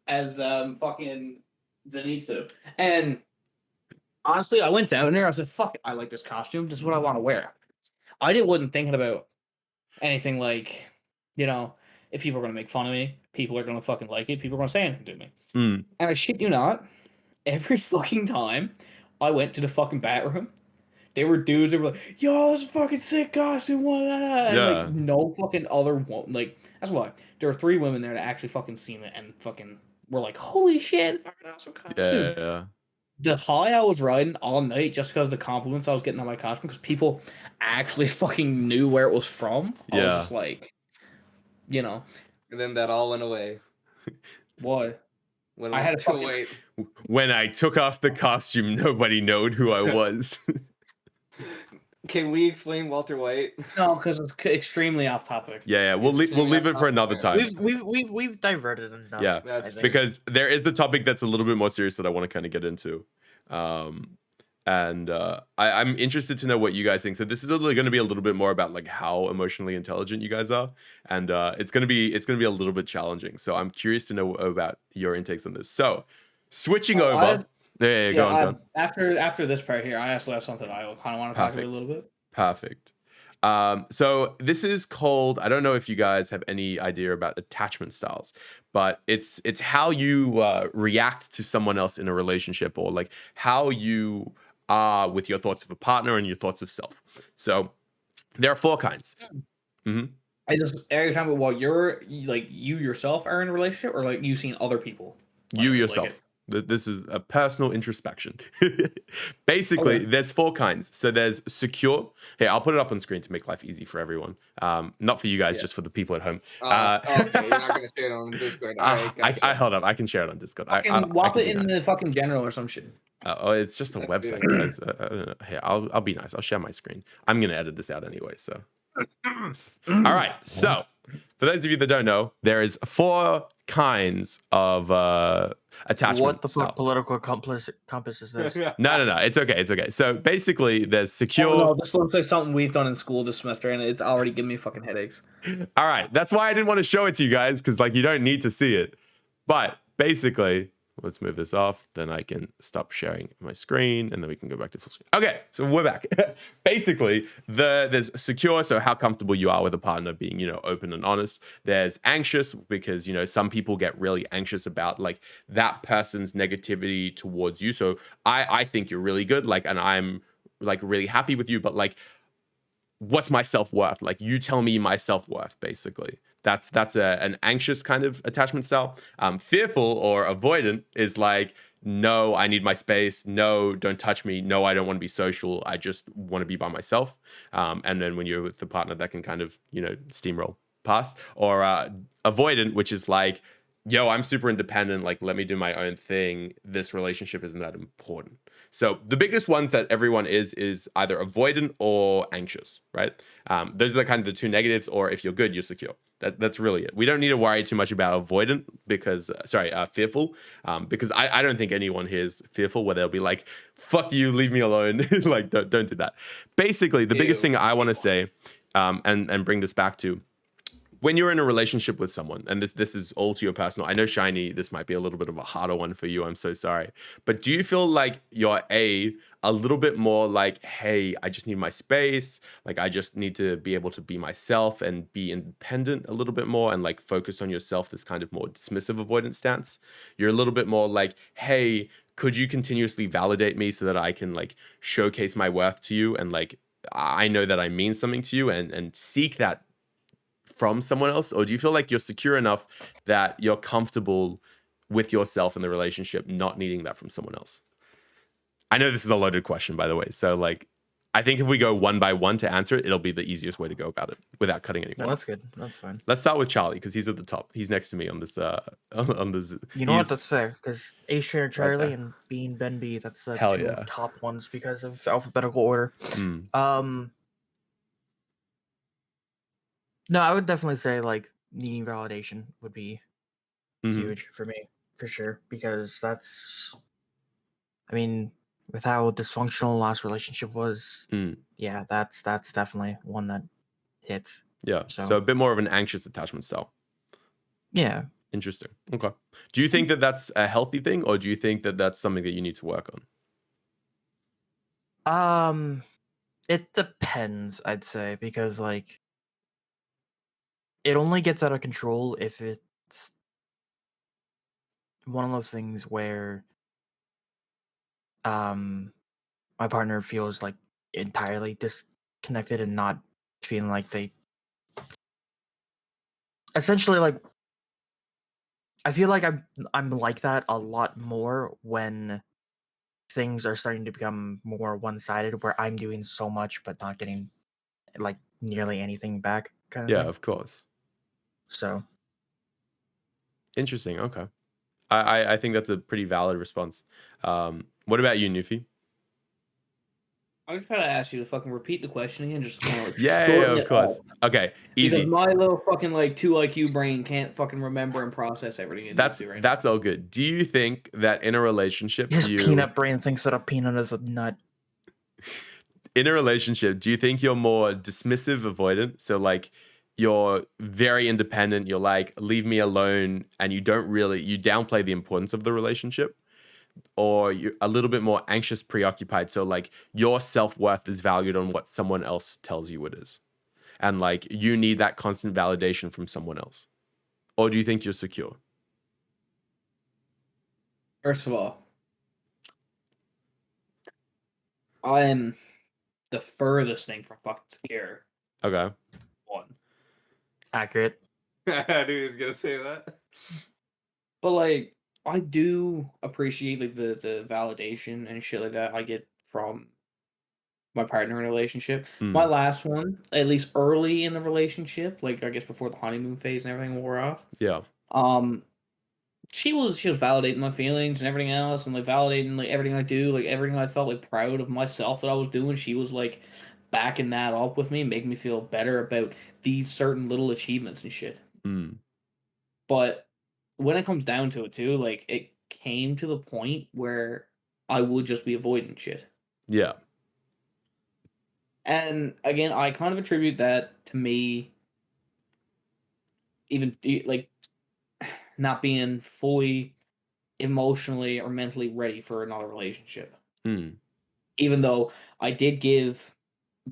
As fucking Zenitsu, and honestly, I went down there. I said, "Fuck, I like this costume. This is what I want to wear." I wasn't thinking about anything like, if people are gonna make fun of me, people are gonna fucking like it, people are gonna say anything to me. And I shit you not, every fucking time I went to the fucking bathroom, there were dudes that were like, "Yo, this is fucking sick costume." And like no fucking other one. Like that's why there were 3 women there that actually fucking seen it and fucking were like, "Holy shit, fucking awesome costume." Yeah. The high I was riding all night just because of the compliments I was getting on my costume, because people actually fucking knew where it was from. I was just like, And then that all went away. What? When I had to wait. When I took off the costume, nobody knowed who I was. Can we explain Walter White? No, because it's extremely off topic. Yeah. We'll leave it for another time. We've diverted enough. Yeah, because there is the topic that's a little bit more serious that I want to kind of get into. And I'm interested to know what you guys think. So this is going to be a little bit more about like how emotionally intelligent you guys are, and it's going to be a little bit challenging. So I'm curious to know about your intakes on this. So switching over. Go on. After this part here, I actually have something I kind of want to talk about a little bit. Perfect. So this is called, I don't know if you guys have any idea about attachment styles, but it's how you react to someone else in a relationship, or like how you are with your thoughts of a partner and your thoughts of self. So there are 4 kinds. Hmm. I just every time while you're like you yourself are in a relationship, or like you seen other people. You like yourself. This is a personal introspection. Basically, Okay. there's 4 kinds. So there's secure. Hey, I'll put it up on screen to make life easy for everyone. Not for you guys, just for the people at home. Okay, you're not gonna share it on Discord. All right, gotcha. I hold up. I can share it on Discord. Fucking whop it in the fucking general or some shit. Oh, it's just a That's website, good. guys. Hey, I'll be nice. I'll share my screen. I'm gonna edit this out anyway. So, all right. So, for those of you that don't know, there is 4 kinds of attachment. What the style. fuck political compass is this? No. It's okay. So basically, there's secure. Oh, no, this looks like something we've done in school this semester, and it's already giving me fucking headaches. All right, that's why I didn't want to show it to you guys, because like you don't need to see it. But basically, let's move this off. Then I can stop sharing my screen, and then we can go back to full screen. Okay, so we're back. Basically, there's secure, so how comfortable you are with a partner being, open and honest. There's anxious, because some people get really anxious about like that person's negativity towards you. So I think you're really good, like, and I'm like really happy with you, but like, what's my self-worth? Like, you tell me my self-worth, basically. That's an anxious kind of attachment style. Fearful or avoidant is like, no, I need my space. No, don't touch me. No, I don't want to be social. I just want to be by myself. And then when you're with the partner, that can kind of, steamroll past. Or avoidant, which is like, yo, I'm super independent. Like, let me do my own thing. This relationship isn't that important. So the biggest ones that everyone is either avoidant or anxious, right? Those are the kind of the 2 negatives. Or if you're good, you're secure. That's really it. We don't need to worry too much about avoidant because, fearful, because I don't think anyone here is fearful where they'll be like, fuck you, leave me alone. Like, don't do that. Basically, the biggest thing I want to say, and bring this back to, when you're in a relationship with someone, and this is all to your personal, I know, Shiny, this might be a little bit of a harder one for you. I'm so sorry. But do you feel like you're a little bit more like, hey, I just need my space. Like, I just need to be able to be myself and be independent a little bit more and like focus on yourself, this kind of more dismissive avoidance stance? You're a little bit more like, hey, could you continuously validate me so that I can like showcase my worth to you? And like, I know that I mean something to you, and seek that from someone else? Or do you feel like you're secure enough that you're comfortable with yourself in the relationship, not needing that from someone else? I know this is a loaded question, by the way. So like, I think if we go one by one to answer it, it'll be the easiest way to go about it without cutting anyone. No, that's good. That's fine. Let's start with Charlie, because he's at the top. He's next to me on this. On this. You know what? That's fair, because A Trainer Charlie and Bean Ben B. That's the Hell 2 yeah. top ones because of alphabetical order. No, I would definitely say like needing validation would be huge for me, for sure, because that's, I mean, with how dysfunctional last relationship was, yeah, that's definitely one that hits. Yeah. So a bit more of an anxious attachment style. Yeah. Interesting. Okay. Do you think that that's a healthy thing, or do you think that that's something that you need to work on? It depends, I'd say, because like, it only gets out of control if it's one of those things where my partner feels like entirely disconnected and not feeling like they essentially like, I feel like I'm like that a lot more when things are starting to become more one-sided, where I'm doing so much but not getting like nearly anything back kind of Yeah, thing. of course. So interesting. Okay. I think that's a pretty valid response. What about you, Newfie? I'm just trying to ask you to fucking repeat the question again, just kind of like Yeah, shorten of it course. up. Okay, easy. Because my little fucking like 2 IQ brain can't fucking remember and process everything. It needs to right That's all good. Do you think that in a relationship, his peanut brain thinks that a peanut is a nut. In a relationship, do you think you're more dismissive, avoidant? So like, you're very independent. You're like, leave me alone, and you downplay the importance of the relationship, or you're a little bit more anxious, preoccupied. So like, your self-worth is valued on what someone else tells you it is. and like you need that constant validation from someone else? Or do you think you're secure? First of all, I am the furthest thing from fucking secure. Okay. One. Accurate. I knew he was gonna say that. But like, I do appreciate like the validation and shit like that I get from my partner in a relationship. My Mm. last one, at least early in the relationship, like I guess before the honeymoon phase and everything wore off, Yeah. um, she was validating my feelings and everything else, and like validating like everything I do, like everything I felt like proud of myself that I was doing. She was like backing that up with me, making me feel better about these certain little achievements and shit. Mm. But when it comes down to it too, like it came to the point where I would just be avoiding shit. Yeah. And again, I kind of attribute that to me even like not being fully emotionally or mentally ready for another relationship. Mm. Even though I did give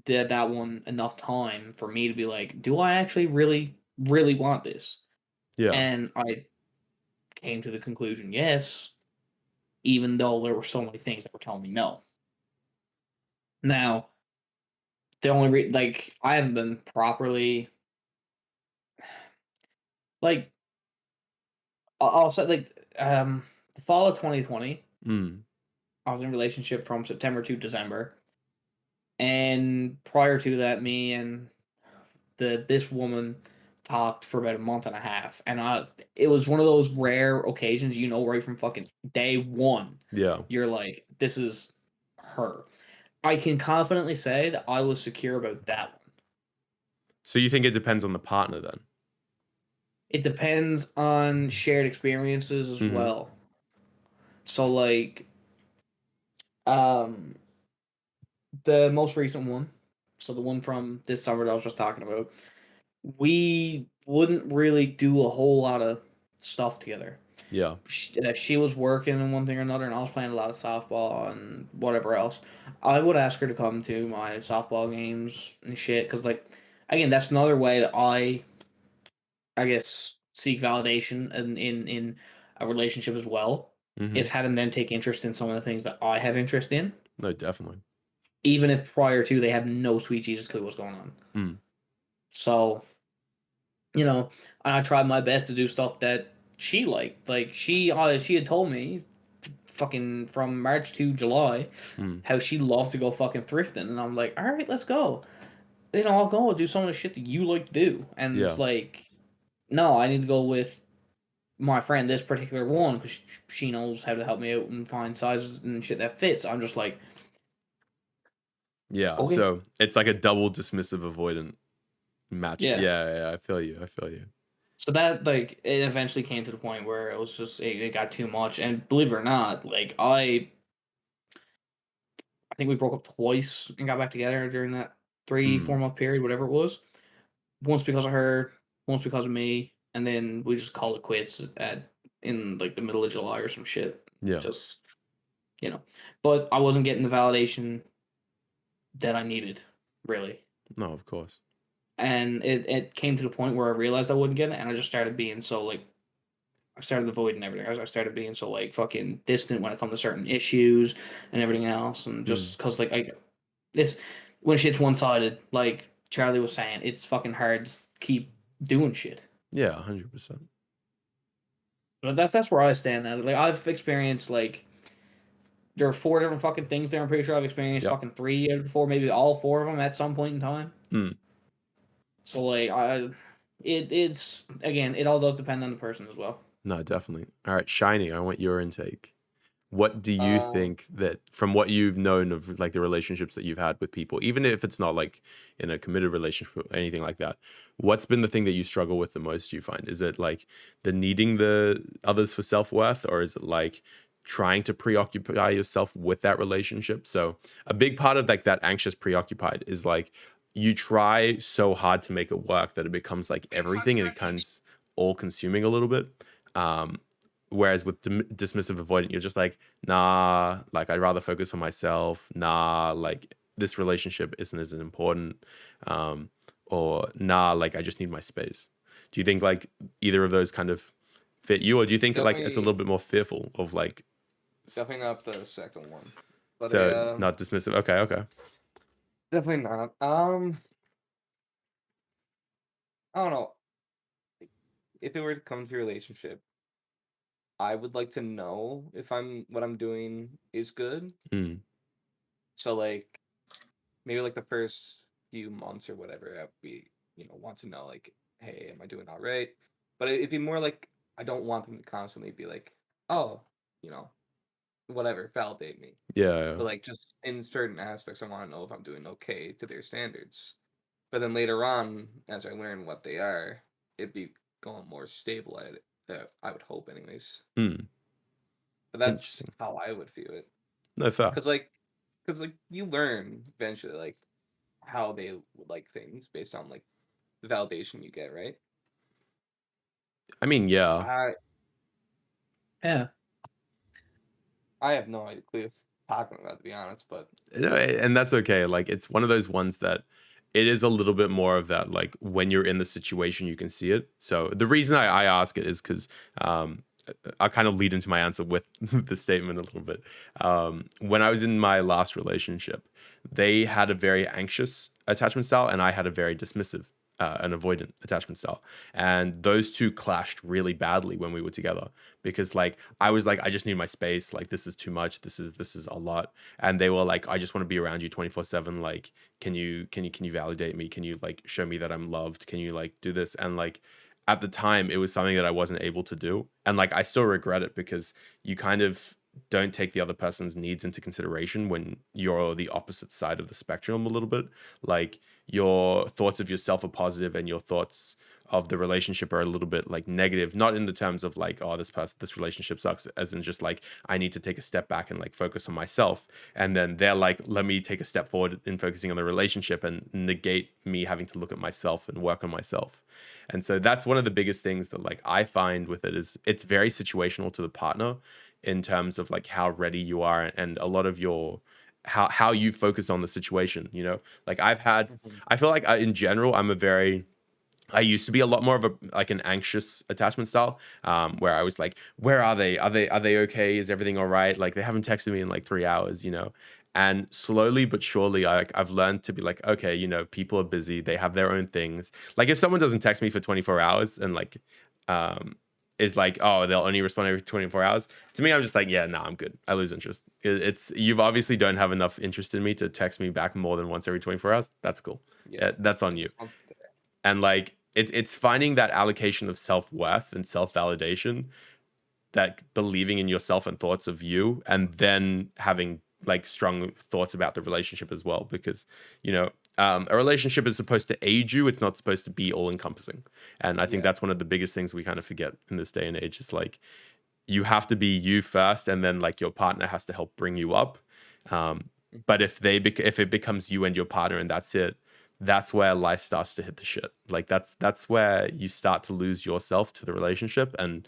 that one enough time for me to be like, do I actually really want this? Yeah. And I came to the conclusion, yes, even though there were so many things that were telling me no. Now, the only like I haven't been properly like I'll say like the fall of 2020, Mm. I was in a relationship from September to December, and prior to that, me and this woman talked for about a month and a half, and it was one of those rare occasions, right from fucking day one, Yeah. you're like, this is her. I can confidently say that I was secure about that one. So you think it depends on the partner then? It depends on shared experiences as Mm-hmm. well. So like, um, the most recent one, so the one from this summer that I was just talking about, we wouldn't really do a whole lot of stuff together. Yeah. She was working in one thing or another, and I was playing a lot of softball and whatever else. I would ask her to come to my softball games and shit, because like, again, that's another way that I guess seek validation in a relationship as well, Mm-hmm. is having them take interest in some of the things that I have interest in, No, definitely. even if prior to they have no sweet Jesus clue what's going on. Mm. So, I tried my best to do stuff that she liked. Like she had told me fucking from March to July Mm. how she loved to go fucking thrifting, and I'm like, all right, let's go. I'll go do some of the shit that you like to do, and Yeah. it's like, no, I need to go with my friend this particular one because she knows how to help me out and find sizes and shit that fits. I'm just like, Yeah. okay, So it's like a double dismissive avoidant match. yeah. Yeah. I feel you. So that like it eventually came to the point where it was just it got too much, and believe it or not, like I think we broke up twice and got back together during that 3-4 Mm. month period, whatever it was. Once because of her, once because of me, and then we just called it quits in like the middle of July or some shit. Yeah. Just but I wasn't getting the validation that I needed, really. No, of course. And it came to the point where I realized I wouldn't get it, and I just started being so like I started avoiding everything. I started being so like fucking distant when it comes to certain issues and everything else, and just because like this when shit's one sided, like Charlie was saying, it's fucking hard to keep doing shit. Yeah, 100%. But that's where I stand at. Like I've experienced like there are 4 different fucking things there. I'm pretty sure I've experienced Yep. fucking 3 out of 4, maybe all 4 of them at some point in time. Mm. So like it's again, it all does depend on the person as well. No, definitely. All right, Shiny, I want your intake. What do you Um, think that from what you've known of like the relationships that you've had with people, even if it's not like in a committed relationship or anything like that, what's been the thing that you struggle with the most, you find? Is it like the needing the others for self-worth, or is it like trying to preoccupy yourself with that relationship? So a big part of like that anxious preoccupied is like you try so hard to make it work that it becomes like everything and it becomes all consuming a little bit. Whereas with dismissive avoidant, you're just like, nah, like I'd rather focus on myself. Nah, like this relationship isn't as important. or nah, like I just need my space? Do you think like either of those kind of fit you, or do you think like it's a little Definitely, bit more fearful of like definitely not the second one, but so not dismissive? Okay, okay. definitely not. I don't know. If it were to come to a relationship, I would like to know if what I'm doing is good. Mm, So like maybe like the first few months or whatever, I'd be want to know like, hey, am I doing all right? But it'd be more like I don't want them to constantly be like, oh, you know, whatever, validate me. yeah, yeah. But like just in certain aspects, I want to know if I'm doing okay to their standards. But then later on, as I learn what they are, it'd be going more stable at it. That I would hope, anyways. Mm, But that's interesting. how I would view it. No, fair. Cause like you learn eventually like how they would like things based on like the validation you get, right? I mean, yeah. I Yeah. I have no idea clue talking about, to be honest, but No, and that's okay. Like it's one of those ones that it is a little bit more of that. Like when you're in the situation, you can see it. So the reason I ask it is because I'll kind of lead into my answer with the statement a little bit. When I was in my last relationship, they had a very anxious attachment style, and I had a very dismissive and avoidant attachment style. And those two clashed really badly when we were together because like I was like, I just need my space. Like this is too much. This is a lot. And they were like, I just want to be around you 24/7. Like, can you validate me? Can you like show me that I'm loved? Can you like do this? And like at the time it was something that I wasn't able to do. And like I still regret it because you kind of don't take the other person's needs into consideration when you're the opposite side of the spectrum a little bit. Like your thoughts of yourself are positive and your thoughts of the relationship are a little bit like negative, not in the terms of like, oh, this relationship sucks, as in just like I need to take a step back and like focus on myself. And then they're like, let me take a step forward in focusing on the relationship and negate me having to look at myself and work on myself. And so that's one of the biggest things that like I find with it is it's very situational to the partner in terms of like how ready you are and a lot of your how you focus on the situation, you know? Like Mhm. I feel like in general I used to be a lot more of a like an anxious attachment style, where I was like, "Where are they? Are they okay? Is everything all right?" Like they haven't texted me in like 3 hours, you know. And slowly but surely, I've learned to be like, okay, you know, people are busy. They have their own things. Like if someone doesn't text me for 24 hours and like, um, is like, oh, they'll only respond every 24 hours. To me, I'm just like, yeah, nah, I'm good. I lose interest. It's you've obviously don't have enough interest in me to text me back more than once every 24 hours. That's cool. Yeah, Yeah, that's on you. it's one- And like it's finding that allocation of self-worth and self-validation, that believing in yourself and thoughts of you, and then having like strong thoughts about the relationship as well, because you know a relationship is supposed to aid you, it's not supposed to be all encompassing. And I think yeah, that's one of the biggest things we kind of forget in this day and age is like you have to be you first, and then like your partner has to help bring you up. um, mm, but if it becomes you and your partner and that's it, that's where life starts to hit the shit. Like that's where you start to lose yourself to the relationship, and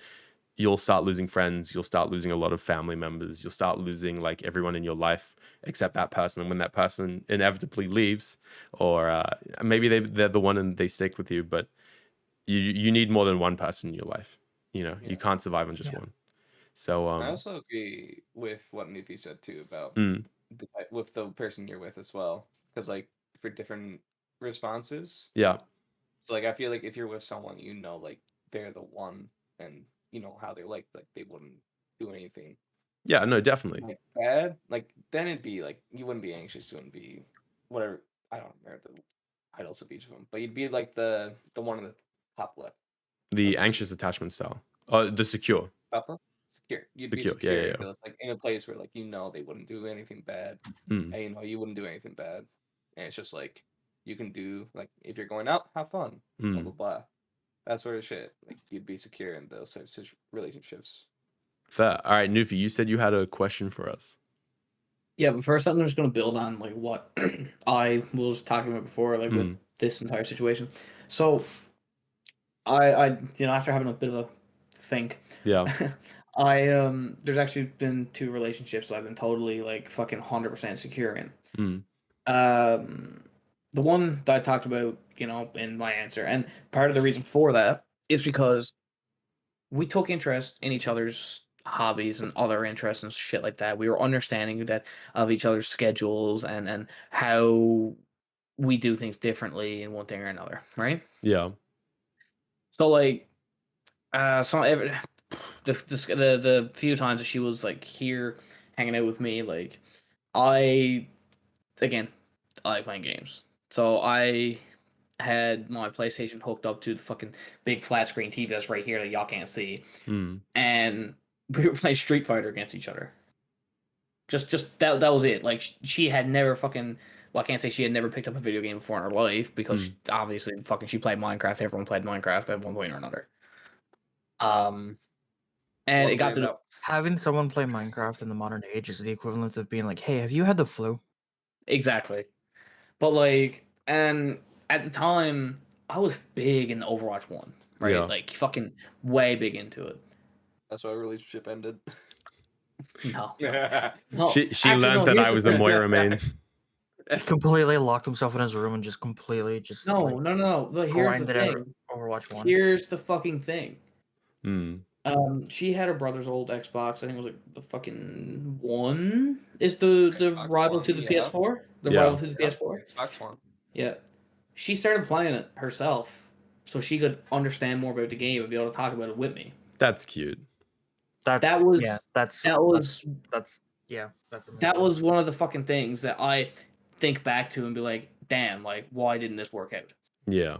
you'll start losing friends, you'll start losing a lot of family members, you'll start losing like everyone in your life except that person. And when that person inevitably leaves, or maybe they're the one and they stick with you, but you need more than one person in your life. You know, you yeah. can't survive on just Yeah. one. So I also agree with what Nufi said too about mm, with the person you're with as well, because like for different responses. yeah, So like I feel like if you're with someone, like they're the one, and you know how they like they wouldn't do anything yeah, no, definitely. like bad, like then it'd be like you wouldn't be anxious, you wouldn't be whatever. I don't remember the titles of each of them, but you'd be like the one on the top left of The the two. anxious attachment style, the secure, Top left? Secure. You'd be secure, yeah, secure yeah, because like in a place where like they wouldn't do anything bad, yeah. Mm, and you wouldn't do anything bad, and it's just like you can do like if you're going out, have fun, blah blah mm. blah. That sort of shit. Like you'd be secure in those types of relationships. Fair. All right, Nufi, you said you had a question for us. Yeah, but first I'm just gonna build on like what I was talking about before, like with Mm, this entire situation. So I after having a bit of a think, yeah. there's actually been two relationships that I've been totally like fucking 100% secure in. Mm, Um the one that I talked about, in my answer, and part of the reason for that is because we took interest in each other's hobbies and other interests and shit like that. We were understanding that of each other's schedules and how we do things differently in one thing or another, right? Yeah. So like, the few times that she was like here hanging out with me, like I again I like playing games, so I had my PlayStation hooked up to the fucking big flat screen TV that's right here that y'all can't see, Mm. and we were playing Street Fighter against each other. Just that was it. Like she had never fucking. Well, I can't say she had never picked up a video game before in her life because obviously fucking she played Minecraft. Everyone played Minecraft at one point or another. And Love it got playing to that. Having someone play Minecraft in the modern age is the equivalent of being like, "Hey, have you had the flu?" exactly. But like, and at the time, I was big in Overwatch 1, right? Yeah. Like fucking way big into it. That's why our relationship ended. No. Yeah. No, She actually, learned no, that here's I the was a thing. Moira main. He completely locked himself in his room and just completely No. But here's the grinded out thing. Overwatch 1. Here's the fucking thing. Mm. She had her brother's old Xbox. I think it was like the fucking one is the Xbox rival One, to the yeah. PS4. The Yeah. rival to the Yep, PS4. Xbox One. Yeah. She started playing it herself, so she could understand more about the game and be able to talk about it with me. That's cute. That's That was yeah. That's that was that's yeah. That's amazing. that was one of the fucking things that I think back to and be like, damn, like why didn't this work out? Yeah.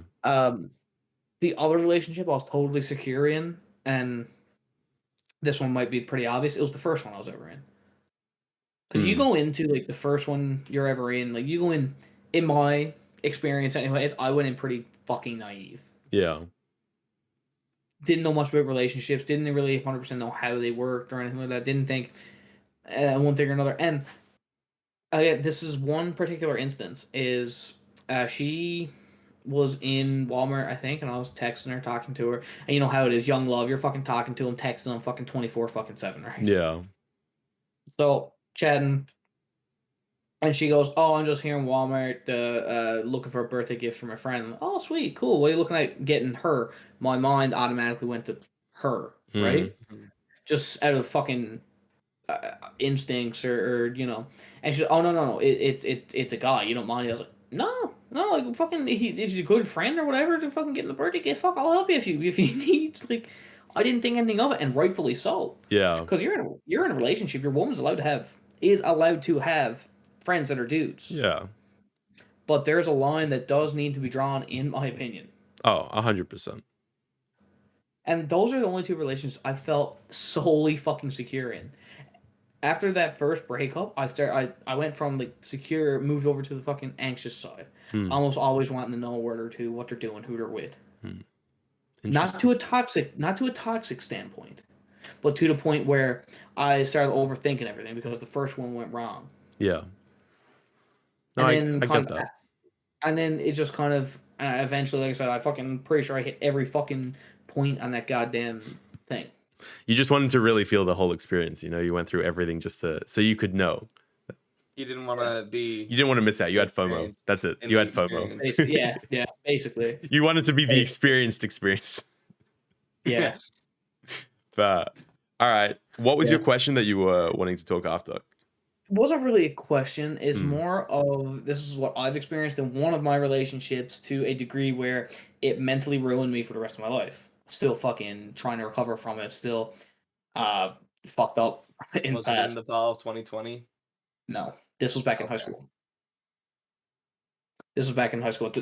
The other relationship I was totally secure in, and this one might be pretty obvious. It was the first one I was ever in. Because you go into like the first one you're ever in, like you go in my experience anyways, I went in pretty fucking naive. Yeah. Didn't know much about relationships, didn't really 100% know how they worked or anything like that. Didn't think one thing or another. And this is one particular instance is she was in Walmart, I think, and I was texting her, talking to her. And you know how it is, young love, you're fucking talking to him, texting him fucking 24/7, right? Yeah. So chatting, and she goes, "Oh, I'm just here in Walmart, looking for a birthday gift for my friend." I'm like, "Oh, sweet, cool. What are you looking at getting her?" My mind automatically went to her, right? Just out of fucking instincts or And she's, "Oh no. It's a guy. You don't mind?" I was like, "No, like fucking, if he's a good friend or whatever to fucking get in the birthday gift. Fuck, I'll help you if you need." Like, I didn't think anything of it, and rightfully so. Yeah. Because you're in a relationship. Your woman's is allowed to have friends that are dudes. Yeah. But there's a line that does need to be drawn, in my opinion. Oh, 100%. And those are the only two relationships I felt solely fucking secure in. After that first breakup, I went from like secure, moved over to the fucking anxious side. Almost always wanting to know a word or two, what they're doing, who they're with. Not to a toxic standpoint, but to the point where I started overthinking everything because the first one went wrong. Yeah. No, I get that. And then it just kind of eventually, like I said, I fucking pretty sure I hit every fucking point on that goddamn thing. You just wanted to really feel the whole experience. You went through everything just so you could know. You didn't want to be. You didn't want to miss out. You had FOMO. That's it. You had FOMO. Yeah, basically. You wanted to be the experienced experience. Yeah. All right. What was your question that you were wanting to talk after? Wasn't really a question. It's more of, this is what I've experienced in one of my relationships to a degree where it mentally ruined me for the rest of my life. Still fucking trying to recover from it. Still fucked up in the Was it in past. the fall of 2020? No, this was back in high school.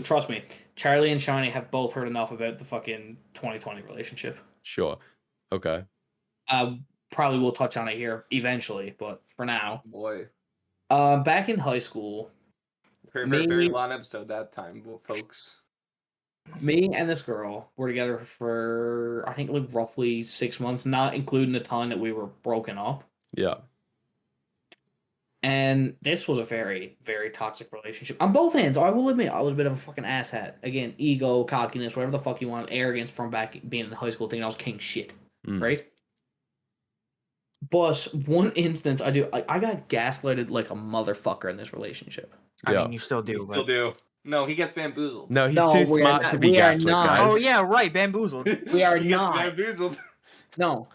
Trust me, Charlie and Shiny have both heard enough about the fucking 2020 relationship. Sure. Okay. Probably will touch on it here eventually, but for now. Boy. Back in high school. Very long episode that time, folks. Me and this girl were together for, I think, like roughly 6 months, not including the time that we were broken up. Yeah. And this was a very, very toxic relationship. On both ends, I will admit, I was a bit of a fucking asshat. Again, ego, cockiness, whatever the fuck you want, arrogance from back being in high school thinking I was king shit. Right? But one instance, I got gaslighted like a motherfucker in this relationship. I mean, you still do. Still do. No, he gets bamboozled. No, he's No, too we are smart not- to be we are gaslit, not. guys. Oh yeah, right, bamboozled. We are He gets not. bamboozled. No.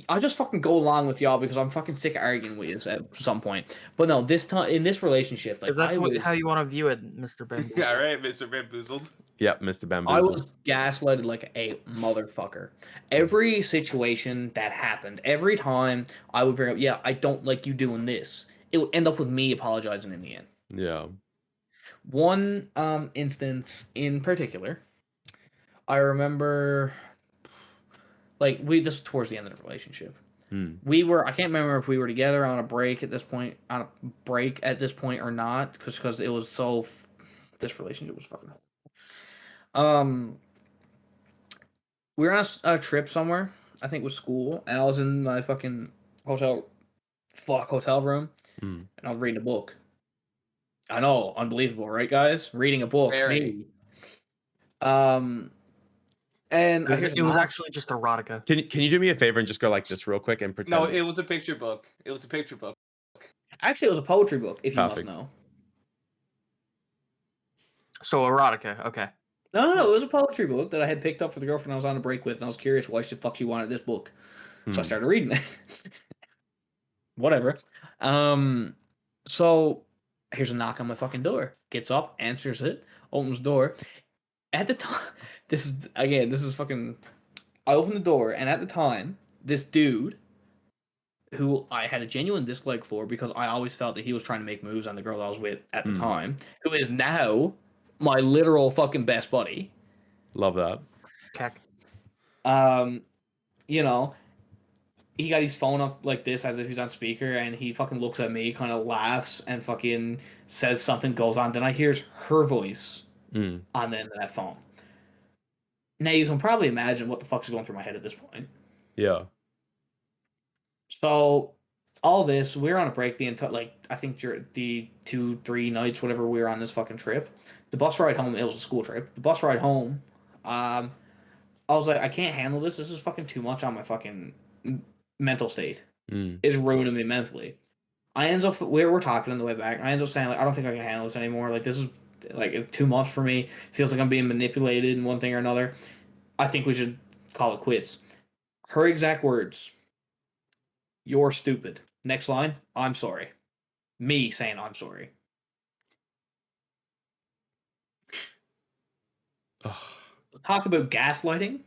I just fucking go along with y'all because I'm fucking sick of arguing with you at some point. But no, this time in this relationship, like If that's I was, how you want to view it, Mr. Bamboozled. All right, Mr. Bamboozled. Yep, Mr. I Bamboozle. was gaslighted like a motherfucker. Every situation that happened, every time I would bring up, yeah, I don't like you doing this, it would end up with me apologizing in the end. Yeah. One instance in particular, I remember, like this was towards the end of the relationship. Hmm. I can't remember if we were together on a break at this point, or not, because it was this relationship was fucking. We were on a trip somewhere. I think it was school, and I was in my fucking hotel room, Hmm. and I was reading a book. I know, unbelievable, right, guys? Reading a book, Very. me. And It was actually just erotica. Can you do me a favor and just go like this real quick and pretend? No, it was a picture book. It was a picture book. actually it was a poetry book, if you Perfect. must know. So erotica, okay. No, it was a poetry book that I had picked up for the girlfriend I was on a break with, and I was curious why the fuck she wanted this book. So I started reading it. Whatever. So here's a knock on my fucking door. Gets up, answers it, opens the door. At the time, this is fucking. I opened the door, and at the time, this dude, who I had a genuine dislike for because I always felt that he was trying to make moves on the girl I was with at the time, who is now my literal fucking best buddy. Love that. Keck. You know, he got his phone up like this as if he's on speaker, and he fucking looks at me, kind of laughs, and fucking says something goes on. Then I hears her voice on the end of that phone. Now you can probably imagine what the fuck's going through my head at this point. Yeah. So all this, we were on a break the entire, like, I think the 2-3 nights, whatever we were on this fucking trip. The bus ride home, it was a school trip. The bus ride home, I was like, I can't handle this. This is fucking too much on my fucking mental state. It's ruining me mentally. We were talking on the way back. I ends up saying, like, I don't think I can handle this anymore. Like, this is like too much for me. Feels like I'm being manipulated in one thing or another. I think we should call it quits. Her exact words: "You're stupid." Next line: "I'm sorry." Me saying I'm sorry. Talk about gaslighting.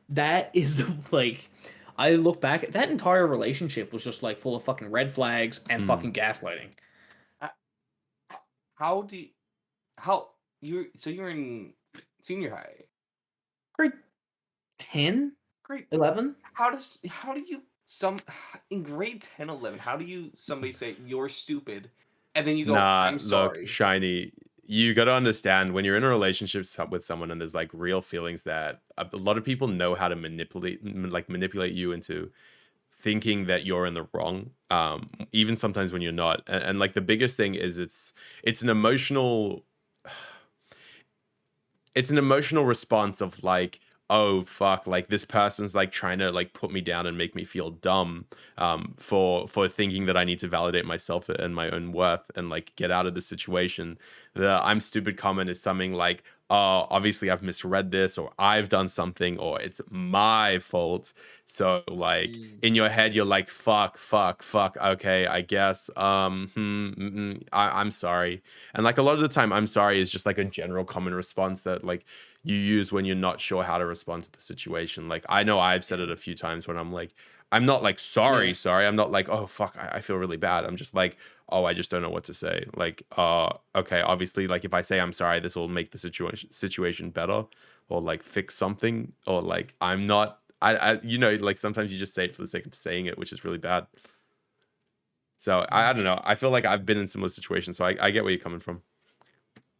That is like, I look back, that entire relationship was just like full of fucking red flags and fucking gaslighting. You're in senior high, Grade 10, grade 11. How do you in grade 10, 11, how do somebody say you're stupid and then you go, I'm sorry? Look, Shiny, you got to understand when you're in a relationship with someone and there's like real feelings that a lot of people know how to manipulate you into thinking that you're in the wrong, even sometimes when you're not. And like the biggest thing is it's an emotional response of like, oh fuck, like this person's like trying to like put me down and make me feel dumb, for thinking that I need to validate myself and my own worth and like get out of the situation. The "I'm stupid" comment is something like, oh, obviously I've misread this, or I've done something, or it's my fault. So like in your head you're like, fuck, okay, I guess I'm sorry. And like a lot of the time, I'm sorry is just like a general common response that like you use when you're not sure how to respond to the situation. Like I know I've said it a few times when I'm like, I'm not like sorry. I'm not like, oh fuck, I feel really bad. I'm just like, oh, I just don't know what to say. Like, okay, obviously, like if I say I'm sorry, this will make the situation better, or like fix something, or like I'm not. I like sometimes you just say it for the sake of saying it, which is really bad. So I don't know. I feel like I've been in similar situations, so I get where you're coming from.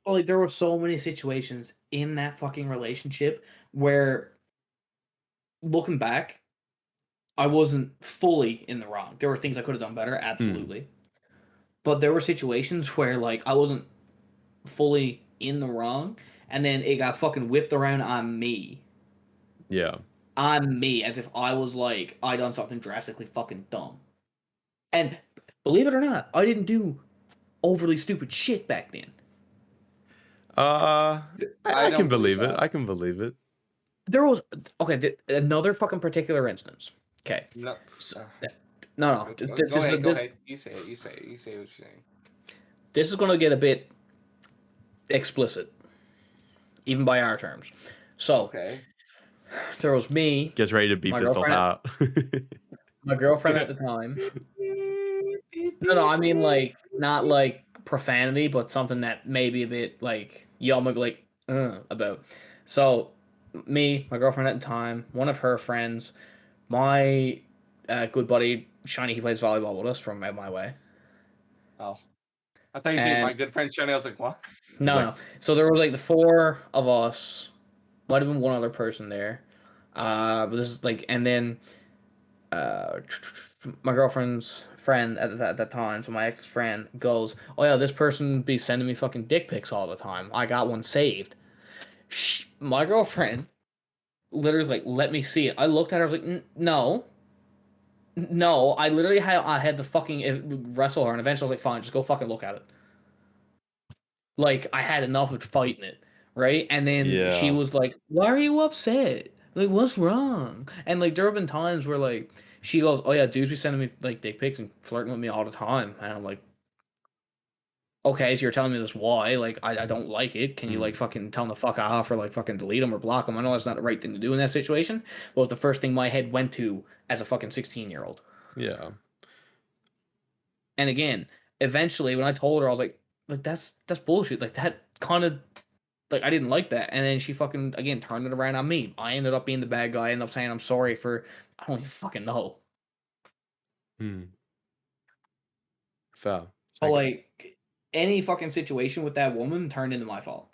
Well, like there were so many situations in that fucking relationship where, looking back, I wasn't fully in the wrong. There were things I could have done better, absolutely. But there were situations where like I wasn't fully in the wrong, and then it got fucking whipped around on me. Yeah. On me, as if I was like, I done something drastically fucking dumb. And believe it or not, I didn't do overly stupid shit back then. I I can don't believe it. that. I can believe it. There was another fucking particular instance. Okay. No. So, no. Go ahead. Go ahead. You say it. You say it. You say what you're saying. This is gonna get a bit explicit, even by our terms. So Okay. there was me, Gets ready to beep my this all girlfriend, out. my girlfriend at the time. No, I mean like not like profanity, but something that maybe a bit like y'all might be like about. So me, my girlfriend at the time, one of her friends, my good buddy Shiny, he plays volleyball with us from out my way. Oh, I thought you said my And good friend Shani. I was like, what? no. So there was like the four of us. Might have been one other person there. But this is like, and then my girlfriend's friend at that time, so my ex friend goes, "Oh yeah, this person be sending me fucking dick pics all the time. I got one saved." My girlfriend literally like, "Let me see it." I looked at her. I was like, "No, no." I had to fucking wrestle her, and eventually I was like, "Fine, just go fucking look at it." Like I had enough of fighting it, right? And then she Yeah. was like, "Why are you upset? Like, what's wrong?" And like there have been times where like she goes, "Oh yeah, dudes be sending me like dick pics and flirting with me all the time," and I'm like, "Okay, so you're telling me this why? Like, I don't like it. Can you like fucking tell them to fuck off or like fucking delete them or block them? I know that's not the right thing to do in that situation. But it's the first thing my head went to as a fucking 16-year-old. Yeah. And again, eventually when I told her, I was like that's bullshit. Like that kind of like I didn't like that. And then she fucking again turned it around on me. I ended up being the bad guy. I ended up saying I'm sorry for I don't even fucking know. Fair. But like any fucking situation with that woman turned into my fault.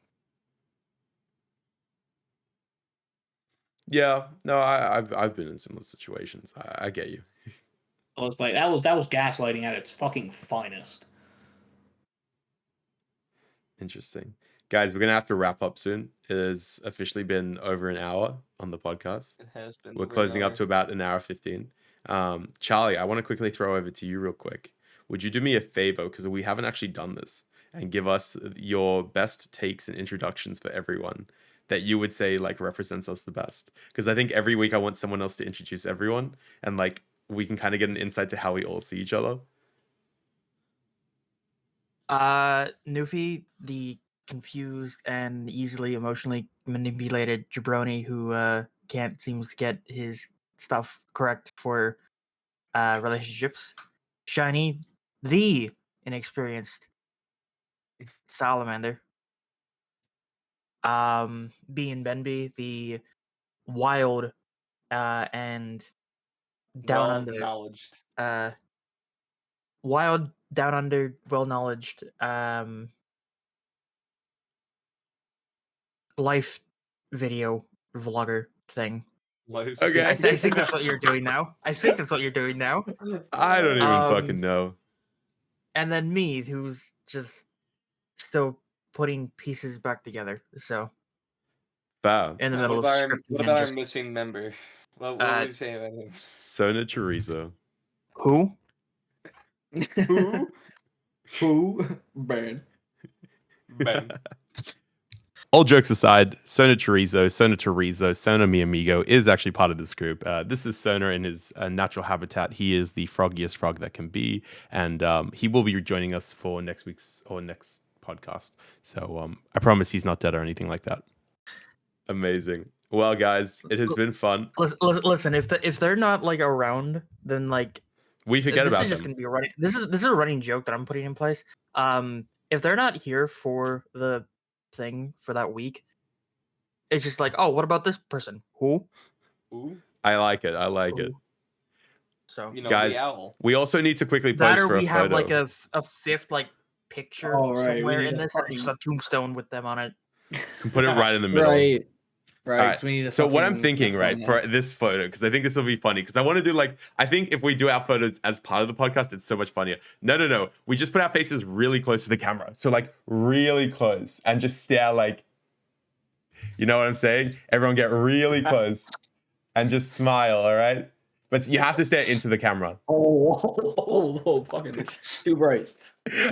Yeah. No, I've been in similar situations. I get you. So it's like that was gaslighting at its fucking finest. Interesting. Guys, we're gonna have to wrap up soon. It has officially been over an hour on the podcast. It has been. We're over an closing up hour. to about an hour 15. Charlie, I want to quickly throw over to you real quick. Would you do me a favor, because we haven't actually done this, and give us your best takes and introductions for everyone that you would say like represents us the best? Because I think every week I want someone else to introduce everyone, and like we can kind of get an insight to how we all see each other. Newfie, the confused and easily emotionally manipulated jabroni who can't seems to get his stuff correct for relationships. Shiny, the inexperienced salamander. Being Benby, the wild and down Well under knowledged. wild down under well knowledged life video vlogger thing. Life. Okay. I think that's what you're doing now. I think that's what you're doing now. I don't even fucking Um, know. And then me, who's just still putting pieces back together. So Fair. in the What middle of about our, scripting what and about our just missing member? What Uh, would you say about him? Sona Chorizo. who? Who? Ben. Ben. All jokes aside, Sona Chorizo, Sona Mi Amigo is actually part of this group. This is Sona in his natural habitat. He is the froggiest frog that can be, and he will be joining us for next week's or next podcast. So I promise he's not dead or anything like that. Amazing. Well, guys, it has been fun. Listen, if they're not like around, then like We forget this about is just them. gonna be a running. This is a running joke that I'm putting in place. If they're not here for the thing for that week, it's just like, oh, what about this person? Who? Ooh. I like it. I like it. So You know, Guys, the owl. we also need to quickly that, pose or for a we have photo. like a fifth like picture Oh, right, we somewhere need in a this, and just a tombstone with them on it. Can put it right in the middle. Right. Right. All right. So we need a So what I'm fucking thinking, right, thumbnail. for this photo, because I think this will be funny, because I want to do like, I think if we do our photos as part of the podcast, it's so much funnier. No. We just put our faces really close to the camera. So like really close and just stare like, you know what I'm saying? Everyone get really close and just smile, all right? But you have to stare into the camera. Oh, fucking too bright.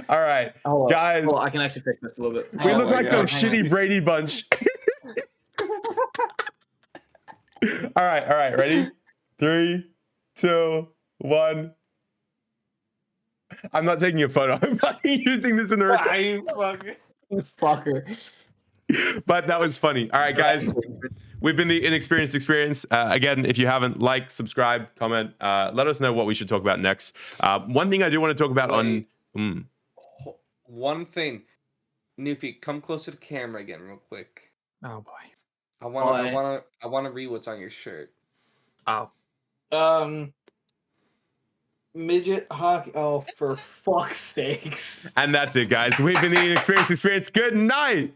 All right, guys. Oh, I can actually fix this a little bit. We Oh look my like a God. shitty Brady Bunch. All right. Ready? 3, 2, 1. I'm not taking a photo. I'm fucking using this in a record. I fucking. Fucker. But that was funny. All right, guys. We've been the Inexperienced Experience. Again, if you haven't, like, subscribe, comment, let us know what we should talk about next. One thing I do want to talk about One thing. Newfie, come close to the camera again real quick. Oh boy. I wanna read what's on your shirt. Oh. Midget hockey. Oh, for fuck's sakes. And that's it, guys. We've been the Inexperienced Experience. Good night.